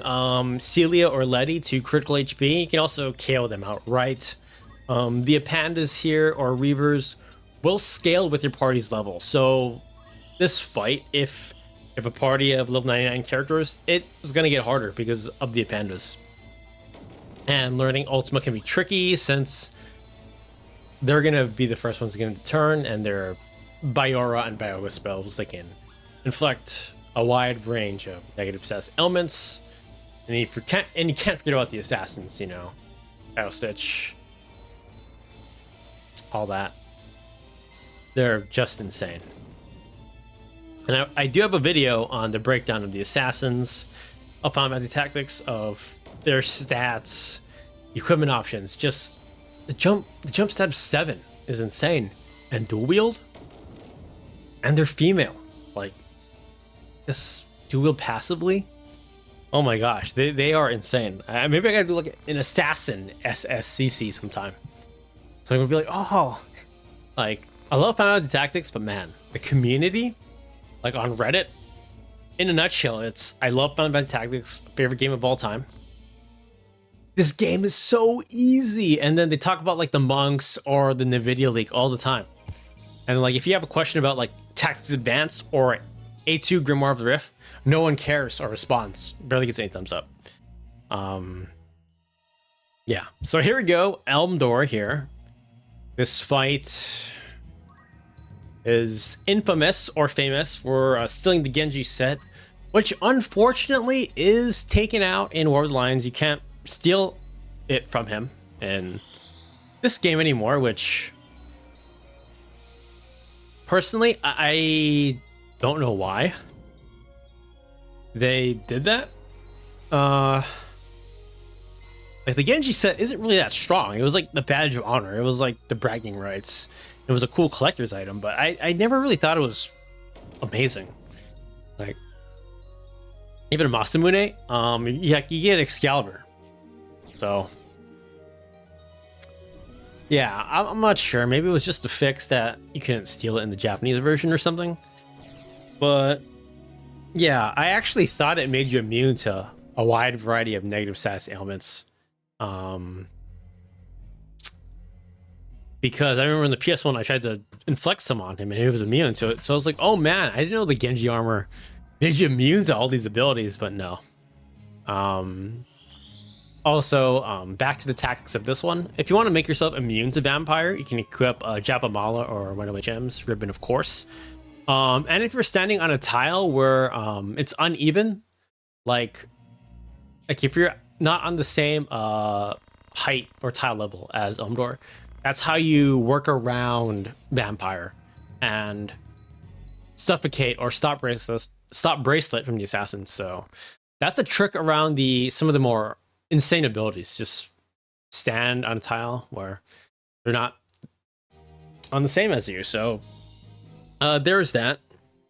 Celia or Letty to critical HP. You can also KO them outright. The Apandas here, or Reavers, will scale with your party's level. So this fight, if a party of level 99 characters, it is going to get harder because of the Apandas. And learning Ultima can be tricky, since they're going to be the first ones to get into turn, and their Biora and Bioga spells, they can inflict a wide range of negative stats elements, and you can't forget about the assassins, you know, Battle Stitch, all that. They're just insane. And I do have a video on the breakdown of the assassins up on Fantasy Tactics, of their stats, equipment options. Just the jump stat of 7 is insane, and dual wield, and they're female. Like, this dual wield passively. Oh my gosh, they are insane. Maybe I gotta do like an assassin SSCC sometime. So I'm gonna be like, oh, like I love Final Fantasy Tactics, but man, the community, like on Reddit, in a nutshell, it's I love Final Fantasy Tactics, favorite game of all time. This game is so easy, and then they talk about like the monks or the Nvidia leak all the time. And like if you have a question about like Tactics Advanced or A2 Grimoire of the Rift, no one cares or responds. Barely gets any thumbs up. Yeah. So here we go, Elmdore here. This fight is infamous or famous for stealing the Genji set, which unfortunately is taken out in War of the Lions. You can't steal it from him in this game anymore, which personally I don't know why they did that. Like the Genji set isn't really that strong. It was like the badge of honor. It was like the bragging rights. It was a cool collector's item, but I never really thought it was amazing. Like even Masamune, yeah, you get Excalibur. So yeah, I'm not sure. Maybe it was just a fix that you couldn't steal it in the Japanese version or something. But yeah, I actually thought it made you immune to a wide variety of negative status ailments. Because I remember in the PS1 I tried to inflict some on him and he was immune to it. So I was like, oh man, I didn't know the Genji armor made you immune to all these abilities, but no. Also, back to the tactics of this one. If you want to make yourself immune to Vampire, you can equip Japamala or one of my gems, Ribbon of course. And if you're standing on a tile where it's uneven, like if you're not on the same height or tile level as Elmdore, that's how you work around Vampire and suffocate or stop bracelet from the assassins. So that's a trick around some of the more insane abilities. Just stand on a tile where they're not on the same as you. So there's that.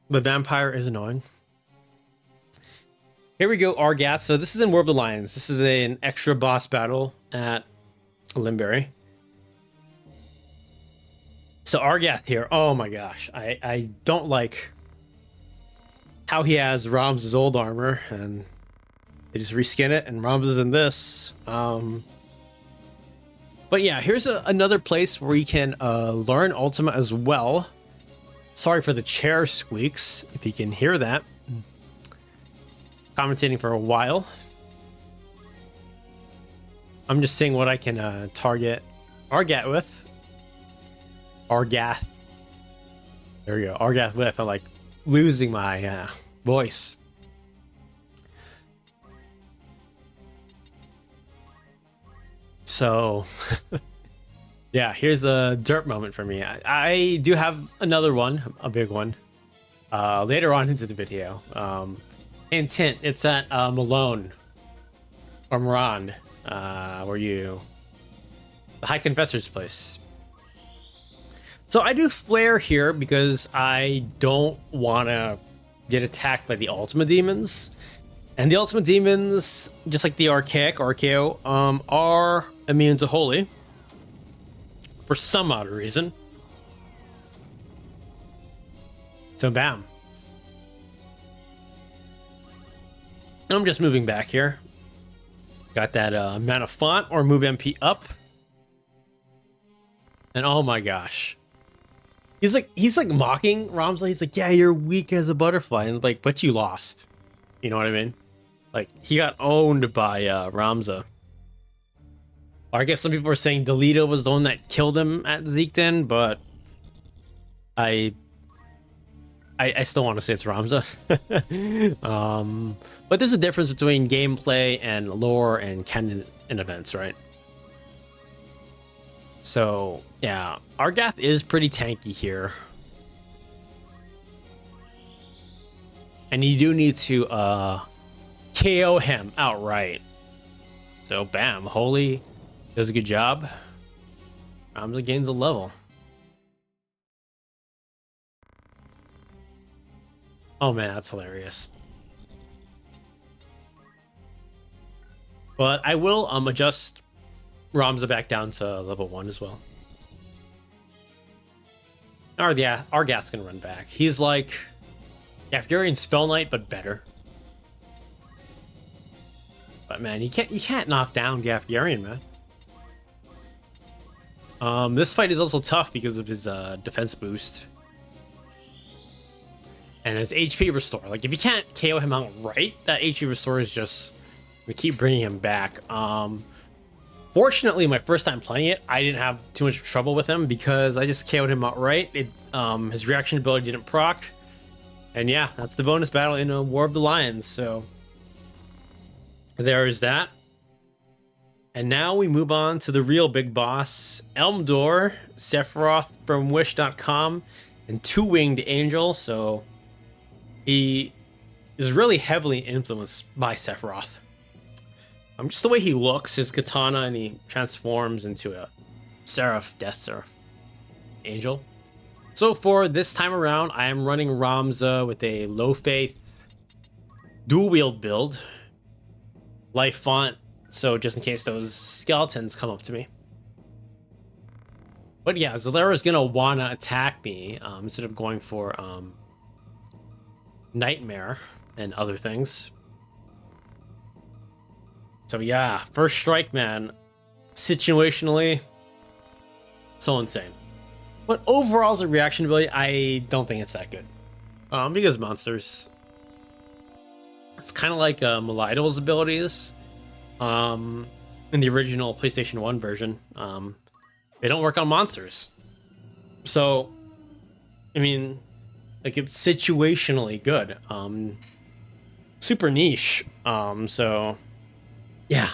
But Vampire is annoying. Here we go, Argath. So this is in War of the Lions. This is an extra boss battle at Limberry. So Argath here. Oh my gosh. I don't like how he has Ramza's old armor and they just reskin it and Ramza's in this. But yeah, here's another place where you can learn Ultima as well. Sorry for the chair squeaks, if you can hear that. Commentating for a while. I'm just seeing what I can target Argath with. Argath. There we go. Argath with. I'm like losing my voice. So, yeah, here's a derp moment for me. I do have another one, a big one, later on into the video. Hint, hint, it's at Malone or Morand, the High Confessor's place. So I do flare here because I don't want to get attacked by the Ultima demons. And the Ultima demons, just like the Archaeo, are immune to Holy. For some odd reason. So bam. And I'm just moving back here. Got that mana font or move MP up. And oh my gosh. He's like mocking Ramza. He's like, yeah, you're weak as a butterfly. And like, but you lost. You know what I mean? Like, he got owned by Ramza. Or I guess some people are saying Delito was the one that killed him at Zeekden, but I still want to say it's Ramza. But there's a difference between gameplay and lore and canon and events, right? So, yeah, Argath is pretty tanky here. And you do need to KO him outright. So, bam, Holy does a good job. Ramza gains a level. Oh man, that's hilarious. But I will adjust Ramza back down to level 1 as well. Or yeah, Argath's gonna run back. He's like Gaffgarion's Fell Knight, but better. But man, you can't knock down Gaffgarion, man. This fight is also tough because of his defense boost and his HP restore. Like if you can't KO him outright, that HP restore is just we keep bringing him back. Fortunately, my first time playing it, I didn't have too much trouble with him because I just KO'd him outright. His reaction ability didn't proc, and yeah, that's the bonus battle in War of the Lions. So there is that. And now we move on to the real big boss, Elmdore, Sephiroth from Wish.com, and Two-Winged Angel. So he is really heavily influenced by Sephiroth. Just the way he looks, his katana, and he transforms into a Death Seraph Angel. So for this time around, I am running Ramza with a low faith dual wield build. Life font, so just in case those skeletons come up to me. But yeah, Zalera's gonna wanna attack me instead of going for Nightmare and other things. So yeah, first strike, man. Situationally, so insane. But overall, as a reaction ability, I don't think it's that good. Because monsters, it's kind of like Meliadoul's abilities. In the original PlayStation 1 version, they don't work on monsters. So, I mean, like it's situationally good. Super niche. So. Yeah.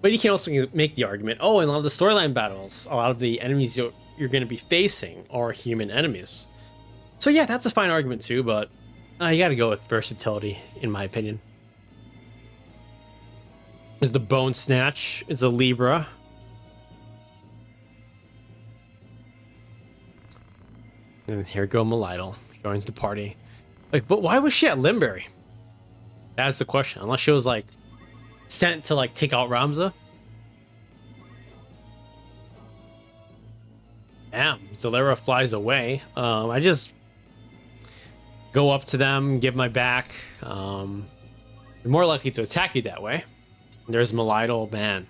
But you can also make the argument, oh, in a lot of the storyline battles, a lot of the enemies you're going to be facing are human enemies. So yeah, that's a fine argument too, but you got to go with versatility, in my opinion. Is the Bone Snatch, is a Libra. And here go Meliadoul, joins the party. Like, but why was she at Limberry? That's the question. Unless she was like sent to like take out Ramza. Damn, Zalera flies away. I just go up to them, give my back. They're more likely to attack you that way. There's Meliadoul, man.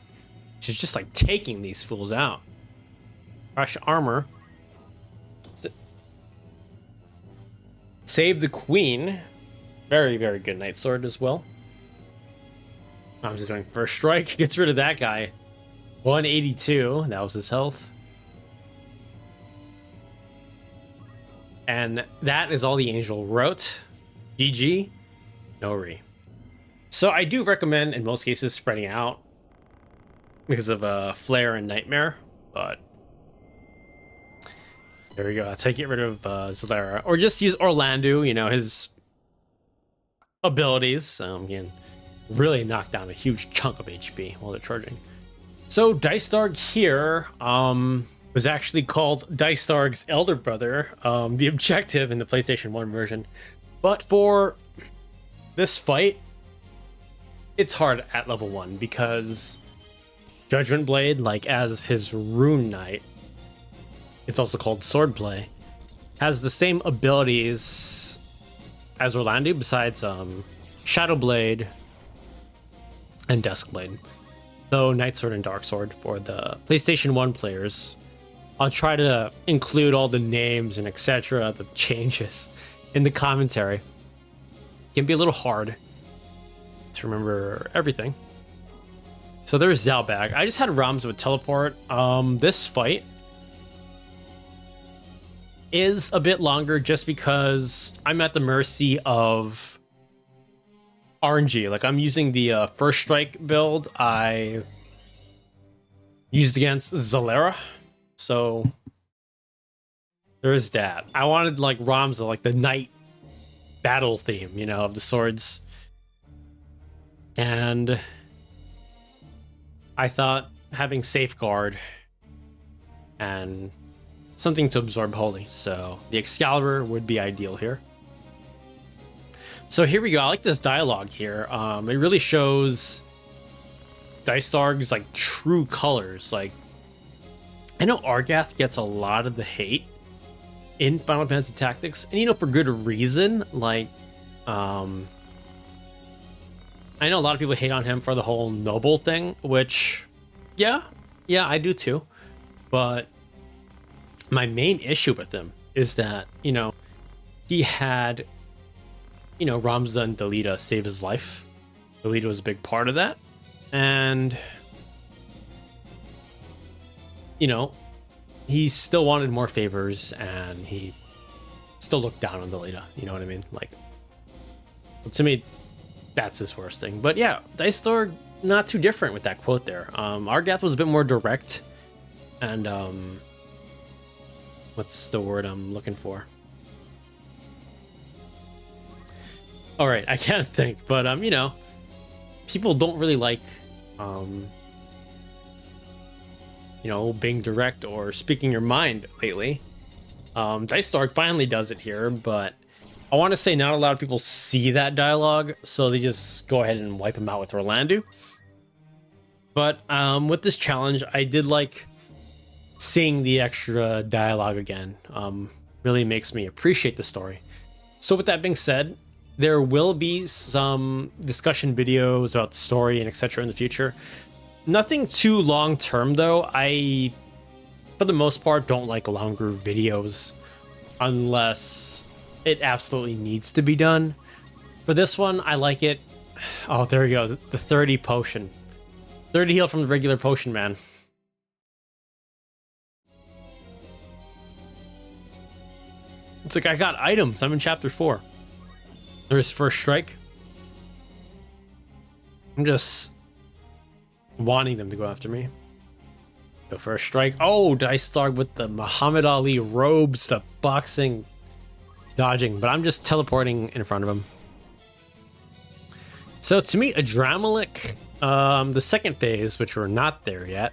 She's just like taking these fools out. Crush armor. Save the queen. Very, very good Night Sword as well. I'm just doing first strike. Gets rid of that guy. 182. That was his health. And that is all the angel wrote. GG. No re. So I do recommend, in most cases, spreading out because of Flare and Nightmare. But there we go. That's how you get rid of Zalera. Or just use Orlando, you know, his abilities can really knock down a huge chunk of HP while they're charging. So Dycedarg here was actually called Dycedarg's elder brother, the objective in the PlayStation 1 version. But for this fight, it's hard at level 1 because Judgment Blade, like as his Rune Knight, it's also called Swordplay, has the same abilities as Orlando, besides Shadow Blade and Dusk Blade. So Night Sword and Dark Sword for the PlayStation 1 players. I'll try to include all the names and etc. the changes in the commentary. It can be a little hard to remember everything. So there's Zalbaag. I just had Ramza with teleport. This fight is a bit longer just because I'm at the mercy of RNG. Like I'm using the first strike build I used against Zalera. So there's that. I wanted like Ramza, like the knight battle theme, you know, of the swords. And I thought having Safeguard and something to absorb holy, so the Excalibur would be ideal here. So here we go. I like this dialogue here. It really shows Dycedarg's like true colors. Like I know Argath gets a lot of the hate in Final Fantasy Tactics, and you know, for good reason. Like, I know a lot of people hate on him for the whole noble thing, which, yeah, I do too. But my main issue with him is that, you know, he had, you know, Ramza and Delita save his life. Delita was a big part of that. And, you know, he still wanted more favors, and he still looked down on Delita. You know what I mean? Like, to me, that's his worst thing. But yeah, Dycedarg, not too different with that quote there. Argath was a bit more direct, and what's the word I'm looking for? All right, I can't think, but you know, people don't really like you know, being direct or speaking your mind lately. Dycedarg finally does it here, but I want to say not a lot of people see that dialogue, so they just go ahead and wipe him out with Orlandu. But with this challenge, I did like seeing the extra dialogue again. Really makes me appreciate the story. So with that being said, there will be some discussion videos about the story and etc. in the future. Nothing too long term though. I, for the most part, don't like longer videos unless it absolutely needs to be done. For this one, I like it. Oh, there we go. The 30 potion. 30 heal from the regular potion, man. It's like I got items. I'm in chapter 4. There's first strike. I'm just wanting them to go after me. The first strike. Oh, Dycedarg with the Muhammad Ali robes, the boxing dodging, but I'm just teleporting in front of him. So to me, Adramalik, the second phase, which we're not there yet.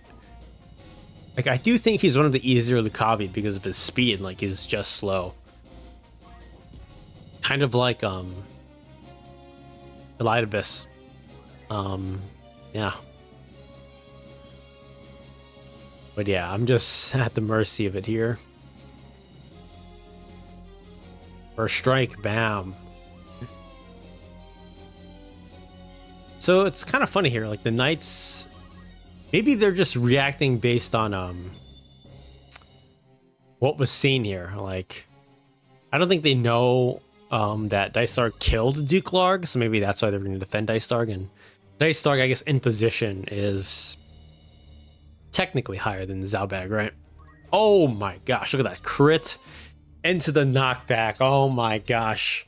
Like, I do think he's one of the easier Lucavi because of his speed. Like, he's just slow. Kind of like Elidibus. Yeah. But yeah, I'm just at the mercy of it here. First strike, bam. So it's kind of funny here, like the knights, maybe they're just reacting based on what was seen here. Like, I don't think they know that Dycedarg killed Duke Larg, so maybe that's why they're going to defend Dycedarg. And Dycedarg, I guess, in position is technically higher than Zalbaag, right? Oh my gosh, look at that crit into the knockback. Oh my gosh,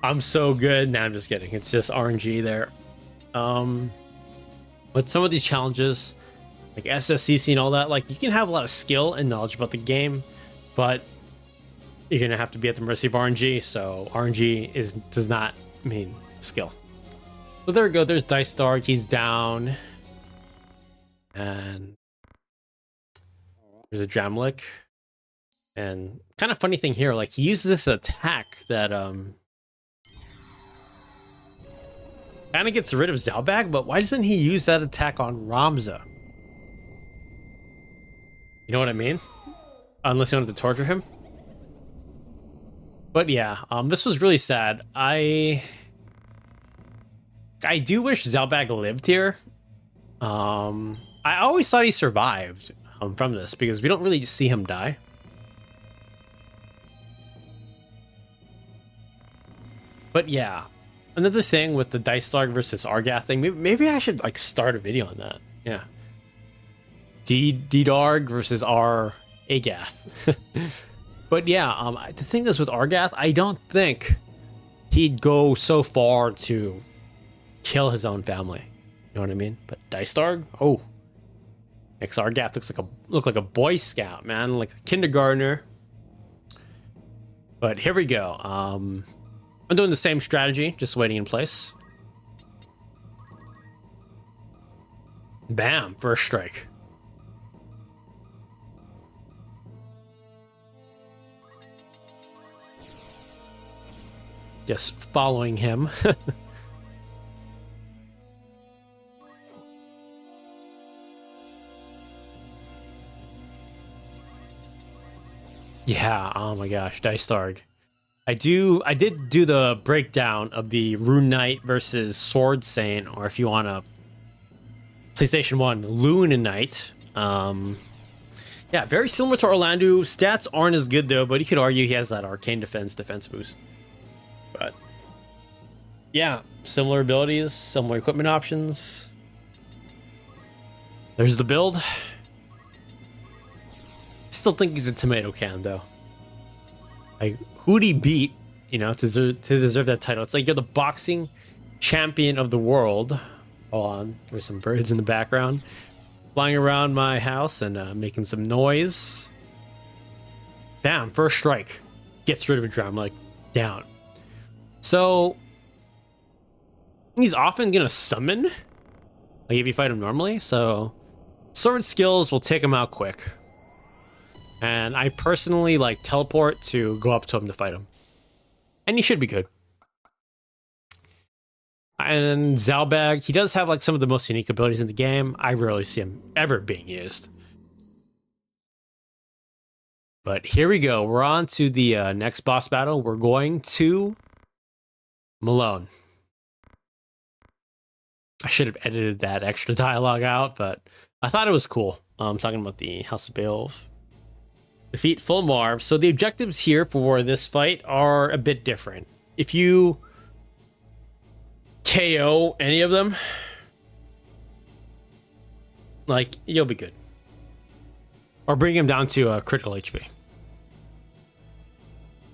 I'm so good. Nah, I'm just kidding. It's just RNG there. With some of these challenges, like SSCC and all that, like, you can have a lot of skill and knowledge about the game, but you're gonna have to be at the mercy of RNG. So RNG does not mean skill. So there we go. There's Dycedarg. He's down. And there's a Jamlik. And kind of funny thing here, like, he uses this attack that kind of gets rid of Zalbaag, but why doesn't he use that attack on Ramza? You know what I mean? Unless you wanted to torture him. But yeah, this was really sad. I do wish Zalbaag lived here. I always thought he survived from this because we don't really see him die. But yeah, another thing with the Dycedarg versus Argath thing, maybe I should like start a video on that. Yeah, Dycedarg versus Argath. But yeah, the thing is with Argath, I don't think he'd go so far to kill his own family. You know what I mean? But Dycedarg, oh, next Argath looks like a Boy Scout, man, like a kindergartner. But here we go. I'm doing the same strategy, just waiting in place. Bam, first strike. Just following him. Yeah, oh my gosh, Dycedarg. I did do the breakdown of the Rune Knight versus Sword Saint, or if you want to PlayStation 1, Lune Knight. Yeah, very similar to Orlando. Stats aren't as good though, but you could argue he has that arcane defense boost. But yeah, similar abilities, similar equipment options. There's the build. Still think he's a tomato can though. Like, who'd he beat, you know, to deserve that title? It's like you're the boxing champion of the world. Hold on, there's some birds in the background flying around my house and making some noise. Bam, first strike. Gets rid of a drum, like, down. So, he's often going to summon, like if you fight him normally, so sword skills will take him out quick. And I personally like teleport to go up to him to fight him. And he should be good. And Zalbaag, he does have like some of the most unique abilities in the game. I rarely see him ever being used. But here we go. We're on to the next boss battle. We're going to Malone. I should have edited that extra dialogue out, but I thought it was cool. I'm talking about the House of Beoulve. Defeat Folmarv. So the objectives here for this fight are a bit different. If you KO any of them, like, you'll be good. Or bring him down to a critical HP.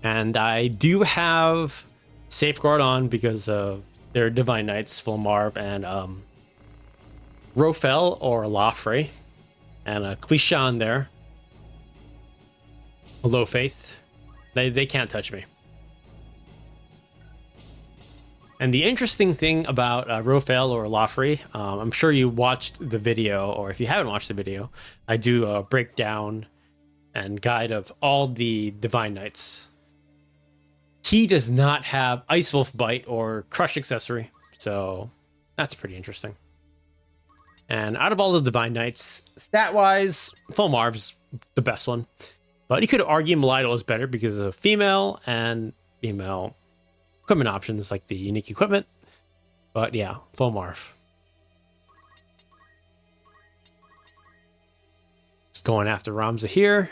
And I do have Safeguard on because of their Divine Knights, Folmarv and Rofel or Loffrey. And a Cletienne there. Low faith. They can't touch me. And the interesting thing about Rofel or Loffrey, I'm sure you watched the video, or if you haven't watched the video, I do a breakdown and guide of all the Divine Knights. He does not have Ice Wolf Bite or Crush accessory, so that's pretty interesting. And out of all the Divine Knights, stat-wise, Folmarv's the best one. But you could argue Meliadoul is better because of female and female equipment options, like the unique equipment. But yeah, Folmarv. Just going after Ramza here.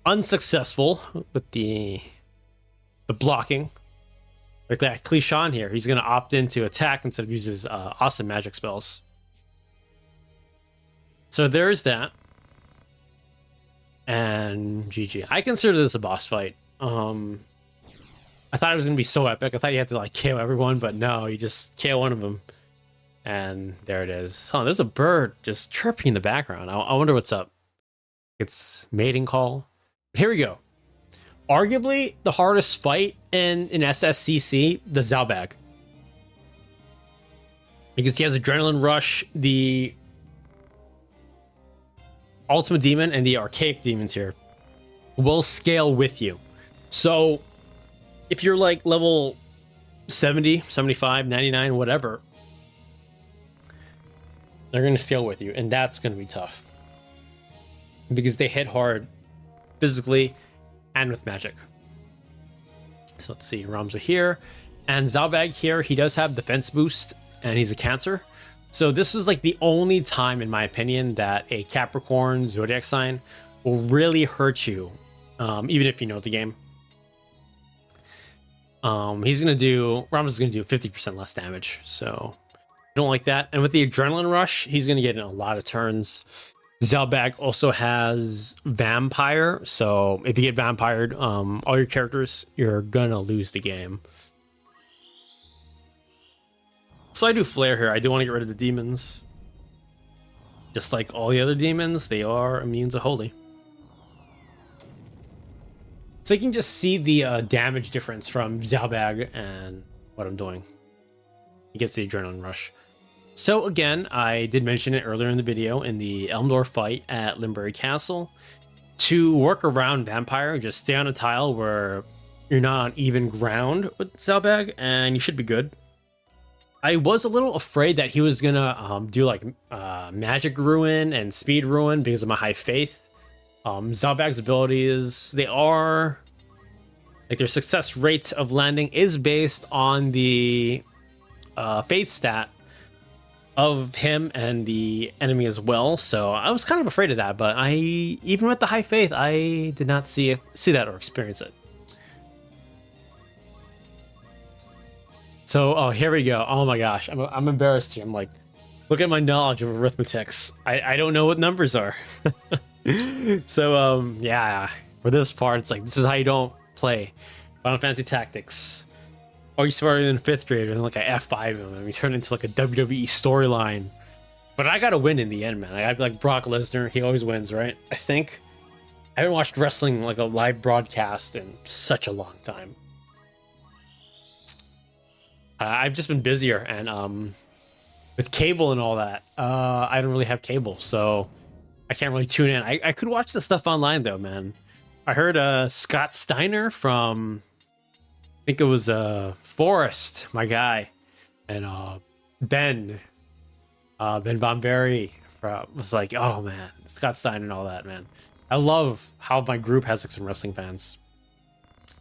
Unsuccessful with the blocking. Like that Cletienne here, he's going to opt into attack instead of use his awesome magic spells. So there's that. And GG. I consider this a boss fight. I thought it was going to be so epic. I thought you had to like KO everyone, but no, you just KO one of them. And there it is. Oh, there's a bird just chirping in the background. I wonder what's up. It's mating call. But here we go. Arguably the hardest fight in SSCC, the Zalbaag. Because he has Adrenaline Rush, the Ultima Demon, and the Archaic Demons here will scale with you. So if you're like level 70, 75, 99, whatever, they're going to scale with you. And that's going to be tough. Because they hit hard physically and with magic. So let's see, Ramza here. And Zalbaag here, he does have defense boost, and he's a Cancer. So this is like the only time, in my opinion, that a Capricorn Zodiac sign will really hurt you, even if you know the game. Ramza's going to do 50% less damage, so I don't like that. And with the Adrenaline Rush, he's going to get in a lot of turns. Zalbaag also has Vampire, so if you get vampired, all your characters, you're gonna lose the game. So I do Flare here. I do want to get rid of the demons. Just like all the other demons, they are immune to Holy. So you can just see the damage difference from Zalbaag and what I'm doing. He gets the Adrenaline Rush. So again, I did mention it earlier in the video in the Elmdore fight at Limberry Castle. To work around Vampire, just stay on a tile where you're not on even ground with Zalbaag, and you should be good. I was a little afraid that he was gonna do like magic ruin and speed ruin because of my high faith. Zalbaag's abilities, they are like their success rate of landing is based on the faith stat of him and the enemy as well. So I was kind of afraid of that, but even with the high faith, I did not see that or experience it. So, oh, here we go. Oh my gosh, I'm embarrassed here. I'm like, look at my knowledge of arithmetics. I don't know what numbers are. So, yeah, for this part, it's like, this is how you don't play Final Fantasy Tactics. Oh, you started in 5th grade and like a F5 and we turn into like a WWE storyline. But I gotta win in the end, man. I gotta be like Brock Lesnar. He always wins, right? I think. I haven't watched wrestling like a live broadcast in such a long time. I've just been busier, and with cable and all that, I don't really have cable, so I can't really tune in. I could watch the stuff online though, man. I heard Scott Steiner from, I think it was Forrest, my guy, and Ben Von Berry was like, oh man, Scott Steiner and all that, man. I love how my group has like some wrestling fans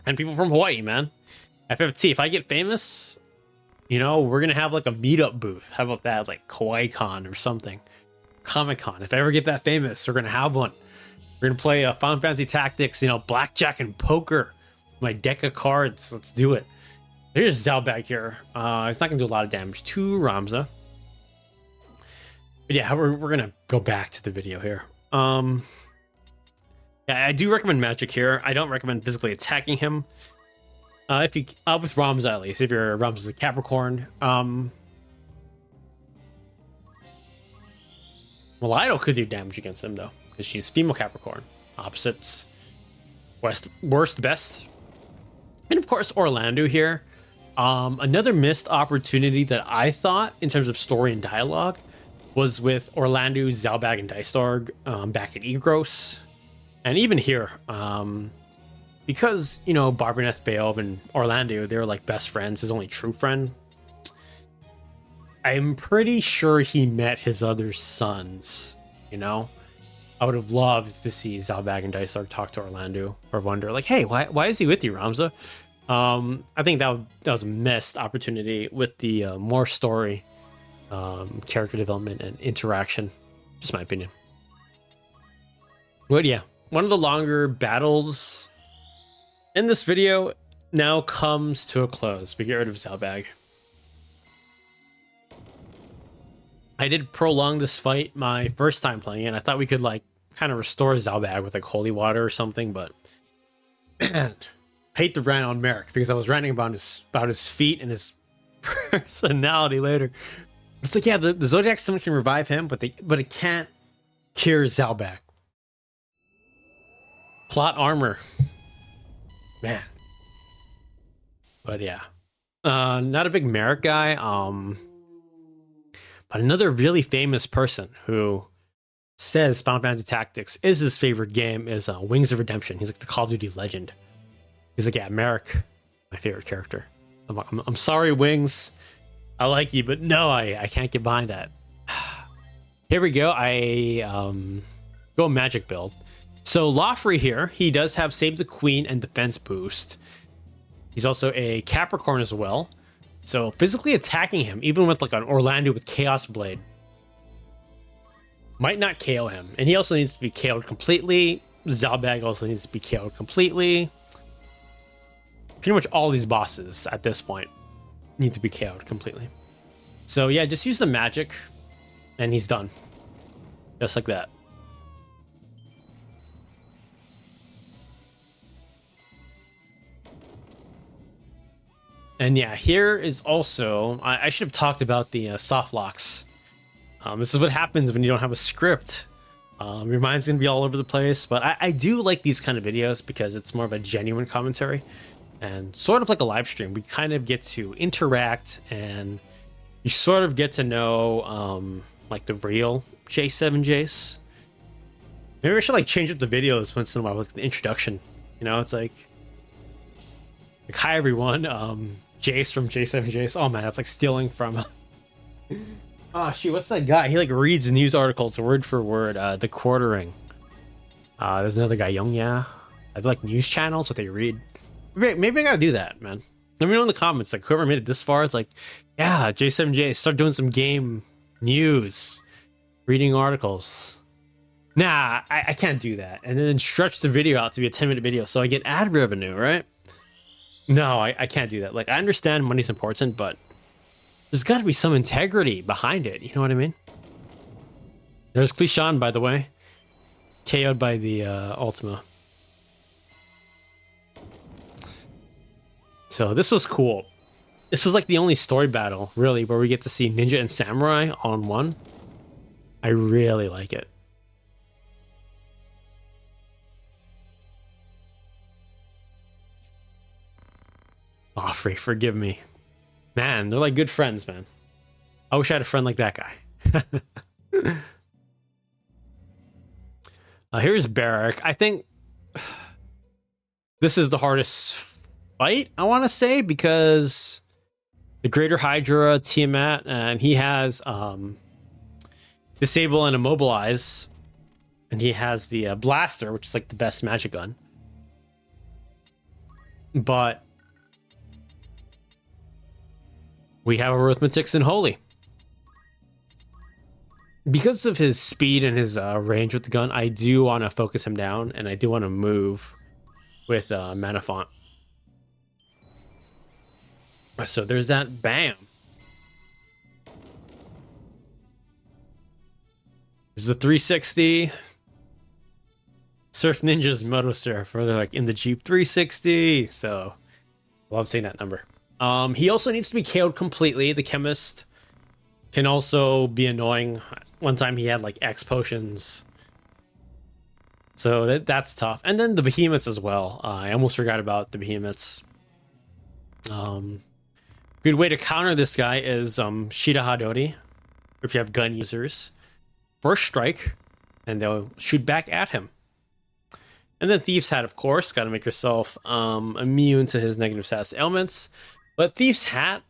and people from Hawaii, man. FFT, if I get famous, you know, we're gonna have like a meetup booth. How about that? Like Kawaii Con or something. Comic Con. If I ever get that famous, we're gonna have one. We're gonna play Final Fantasy Tactics, you know, blackjack and poker. My deck of cards. Let's do it. There's Zalbaag here. It's not gonna do a lot of damage to Ramza. But yeah, we're gonna go back to the video here. Yeah, I do recommend magic here. I don't recommend physically attacking him. If you with Ramza at least, if you're Ramza's a Capricorn. Meliadoul could do damage against him though, because she's female Capricorn. Opposites. Worst, best. And of course, Orlando here. Another missed opportunity that I thought in terms of story and dialogue was with Orlando, Zalbaag, and Dycedarg back at Egros. And even here, because, you know, Ramza Beoulve and Orlando, they're like best friends, his only true friend. I'm pretty sure he met his other sons, you know? I would have loved to see Zalbaag and Dycedarg talk to Orlando or wonder, like, hey, why is he with you, Ramza? I think that was a missed opportunity with the more story, character development, and interaction. Just my opinion. But yeah, one of the longer battles in this video now comes to a close. We get rid of Zalbaag. I did prolong this fight my first time playing it. I thought we could like kind of restore Zalbaag with like holy water or something, but man, I hate to rant on Merrick because I was ranting about his feet and his personality later. It's like, yeah, the Zodiac Stone can revive him, but it can't cure Zalbaag. Plot armor. Man. But yeah. Not a big Merrick guy. But another really famous person who says Final Fantasy Tactics is his favorite game is Wings of Redemption. He's like the Call of Duty legend. He's like, yeah, Merrick, my favorite character. I'm sorry, Wings. I like you, but no, I can't get behind that. Here we go. I go magic build. So Loffrey here, he does have Save the Queen and defense boost. He's also a Capricorn as well. So physically attacking him, even with like an Orlando with Chaos Blade, might not KO him. And he also needs to be KO'd completely. Zalbaag also needs to be KO'd completely. Pretty much all these bosses at this point need to be KO'd completely. So yeah, just use the magic and he's done. Just like that. And yeah, here is also, I should have talked about the soft locks. This is what happens when you don't have a script. Your mind's going to be all over the place, but I do like these kind of videos because it's more of a genuine commentary and sort of like a live stream. We kind of get to interact and you sort of get to know like the real J7 Jace. Maybe I should like change up the videos once in a while, like the introduction. You know, it's like hi everyone. Jace from J7 Jace. Oh man, that's like stealing from. Oh shoot, what's that guy? He like reads news articles word for word. The Quartering. There's another guy, Young Yeah. That's like news channels what they read. Maybe I gotta do that, man. Let me know in the comments. Like whoever made it this far, it's like, yeah, J7J, start doing some game news, reading articles. Nah, I can't do that. And then stretch the video out to be a 10-minute video so I get ad revenue, right? No, I can't do that. Like I understand money's important, but there's got to be some integrity behind it. You know what I mean? There's Cuchulainn, by the way. KO'd by the Ultima. So this was cool. This was like the only story battle, really, where we get to see Ninja and Samurai all in one. I really like it. Loffrey, forgive me. Man, they're like good friends, man. I wish I had a friend like that guy. Here's Barich. I think this is the hardest fight, I want to say, because the Greater Hydra, Tiamat, and he has Disable and Immobilize, and he has the Blaster, which is like the best magic gun. But we have Arithmetics and Holy. Because of his speed and his range with the gun, I do want to focus him down, and I do want to move with Mana Font. So there's that. Bam. There's the 360. Surf Ninjas Moto Surf, or they're like in the Jeep 360. So love seeing that number. He also needs to be KO'd completely. The Chemist can also be annoying. One time he had like X potions. So that's tough. And then the Behemoths as well. I almost forgot about the Behemoths. Good way to counter this guy is Shida Hadori. If you have gun users. First strike, and they'll shoot back at him. And then Thief's Hat, of course. Got to make yourself immune to his negative status ailments. But Thief's Hat,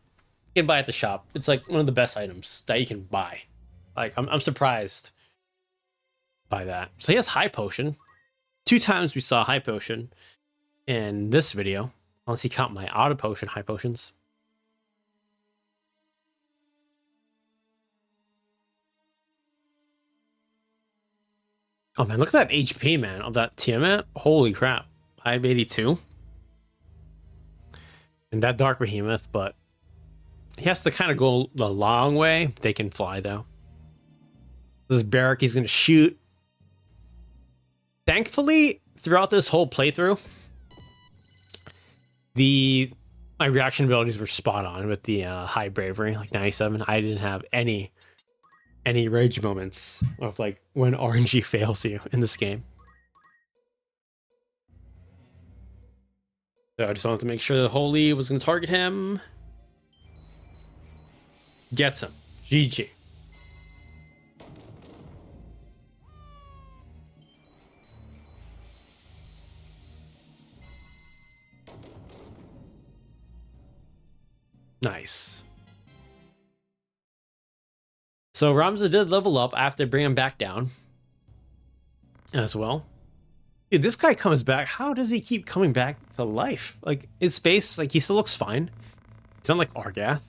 you can buy at the shop. It's like one of the best items that you can buy. Like, I'm surprised by that. So he has High Potion. 2 times we saw High Potion in this video. Unless you count my Auto Potion High Potions. Oh man, look at that HP, man, of that Tiamat. Holy crap. 582. And that Dark Behemoth, but he has to kind of go the long way. They can fly, though. This is Barich. He's going to shoot. Thankfully, throughout this whole playthrough, my reaction abilities were spot on with the high bravery, like 97. I didn't have any rage moments of like when RNG fails you in this game. So I just wanted to make sure that Holy was going to target him. Gets him. GG. Nice. So Ramza did level up after bringing him back down as well. Dude, this guy comes back. How does he keep coming back to life? Like, his face, like, he still looks fine. He's not like Argath.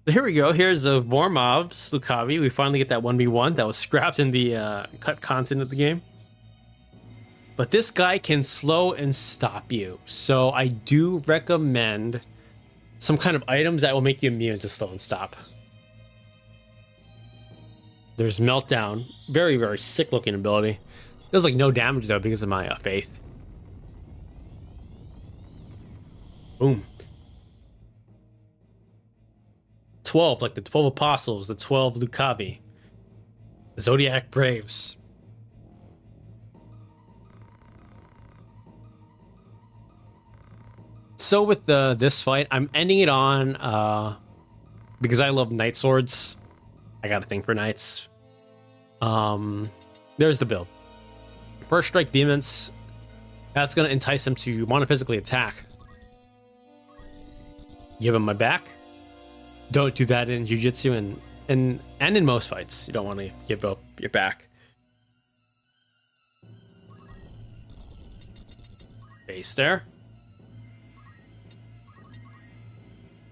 So here we go. Here's a Folmarv's Lucavi. We finally get that 1v1 that was scrapped in the cut content of the game. But this guy can slow and stop you. So I do recommend some kind of items that will make you immune to slow and stop. There's Meltdown. Very, very sick looking ability. Does like no damage though because of my faith. Boom. 12, like the 12 Apostles, the 12 Lucavi. The Zodiac Braves. So with this fight, I'm ending it on because I love Knight Swords. I got a thing for Knights. There's the build. First Strike Demons. That's going to entice him to want to physically attack. give him my back. Don't do that in jiu-jitsu and in most fights. You don't want to give up your back. Base there.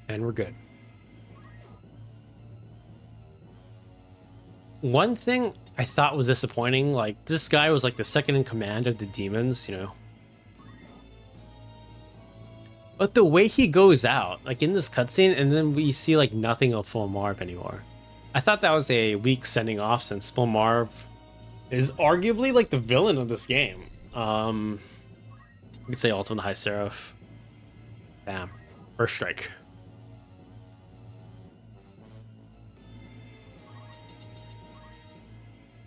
And we're good. One thing I thought was disappointing, like, this guy was like the second in command of the demons, you know. But the way he goes out, like in this cutscene, and then we see like nothing of Folmarv anymore. I thought that was a weak sending off, since Folmarv is arguably like the villain of this game. You could say Ultima High Seraph. Bam. First strike.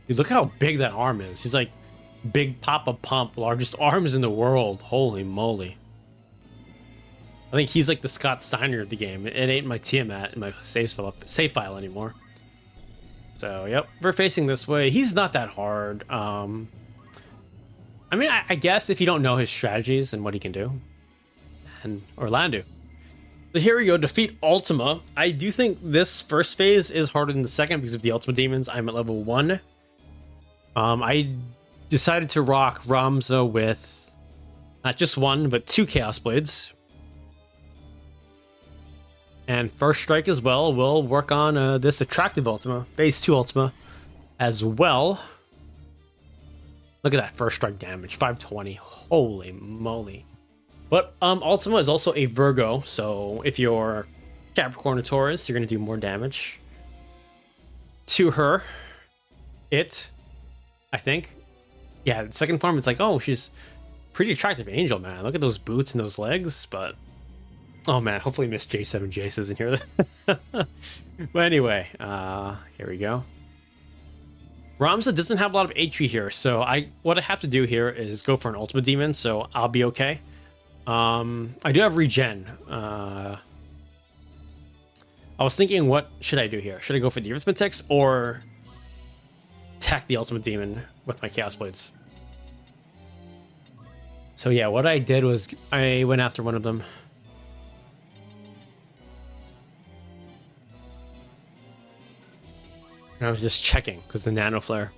Dude, look how big that arm is. He's like big Papa Pump, largest arms in the world. Holy moly. I think he's like the Scott Steiner of the game. It ain't my Tiamat in my save file anymore. So, yep, we're facing this way. He's not that hard. I mean, I guess if you don't know his strategies and what he can do. And Orlando. So here we go, defeat Ultima. I do think this first phase is harder than the second because of the Ultima demons. I'm at level 1. I decided to rock Ramza with not just 1, but 2 Chaos Blades. And first strike as well. We'll work on this attractive Ultima, phase 2 Ultima as well. Look at that first strike damage, 520. Holy moly. But Ultima is also a Virgo, so if you're Capricorn or Taurus, you're going to do more damage to her. I think. Yeah, the second form, it's like, oh, she's pretty attractive angel, man. Look at those boots and those legs, but... Oh man, hopefully Miss J7 Jace isn't here. But anyway, here we go. Ramza doesn't have a lot of HP here, so what I have to do here is go for an Ultima Demon, so I'll be okay. I do have regen. I was thinking, what should I do here? Should I go for the Arithmetics or attack the Ultimate Demon with my Chaos Blades? So yeah, what I did was I went after one of them. And I was just checking because the Nano Flare.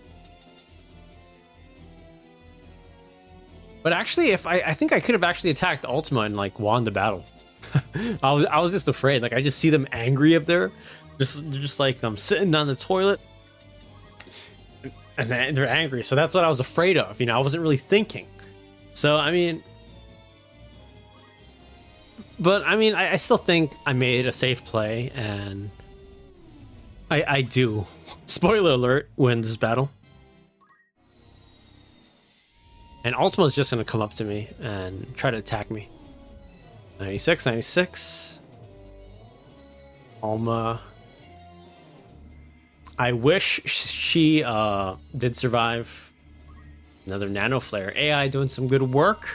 But actually, if I think I could have actually attacked Ultima and like won the battle. I was just afraid. Like I just see them angry up there, just like I'm sitting on the toilet, and they're angry. So that's what I was afraid of. You know, I wasn't really thinking. So I mean, but I mean, I still think I made a safe play, and I do. Spoiler alert: win this battle. And Ultima's just going to come up to me and try to attack me. 96, 96. Alma. I wish she did survive. Another Nano Flare. AI doing some good work.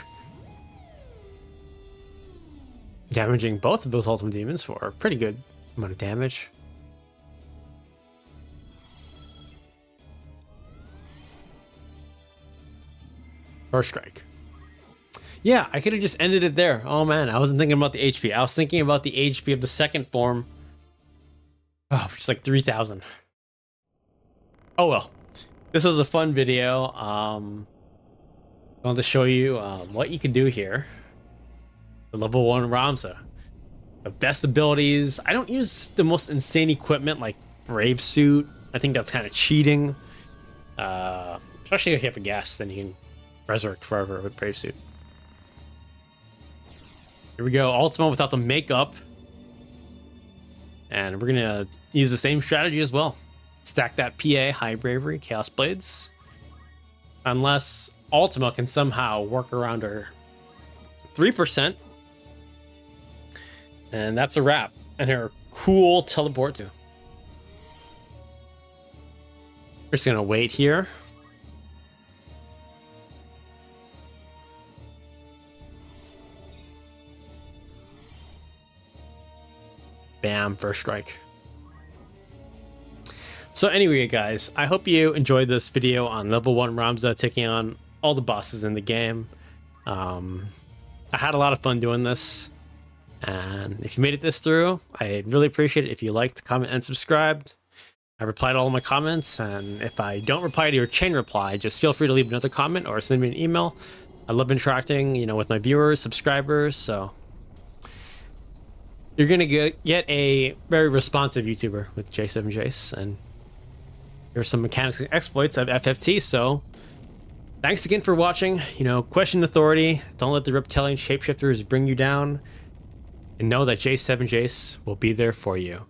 Damaging both of those Ultimate Demons for a pretty good amount of damage. First strike. Yeah, I could have just ended it there. Oh man, I wasn't thinking about the HP. I was thinking about the HP of the second form. Oh, just like 3,000. Oh well. This was a fun video. I wanted to show you what you can do here. The level 1 Ramza. The best abilities. I don't use the most insane equipment like Brave Suit. I think that's kind of cheating. Especially if you have a gas, then you can resurrect forever with Brave Suit. Here we go, Ultima without the makeup. And we're gonna use the same strategy as well. Stack that PA, High Bravery, Chaos Blades. Unless Ultima can somehow work around her 3%. And that's a wrap. And her cool teleport too. We're just gonna wait here. Bam, first strike. So anyway, guys, I hope you enjoyed this video on level 1 Ramza taking on all the bosses in the game. I had a lot of fun doing this. And if you made it this through, I'd really appreciate it if you liked, comment, and subscribed. I reply to all my comments, and if I don't reply to your chain reply, just feel free to leave another comment or send me an email. I love interacting, with my viewers, subscribers, so you're gonna get a very responsive YouTuber with J7 Jace, and here's some mechanics and exploits of FFT. So thanks again for watching. Question authority. Don't let the reptilian shapeshifters bring you down, and know that J7 Jace will be there for you.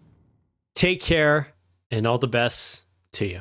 Take care, and all the best to you.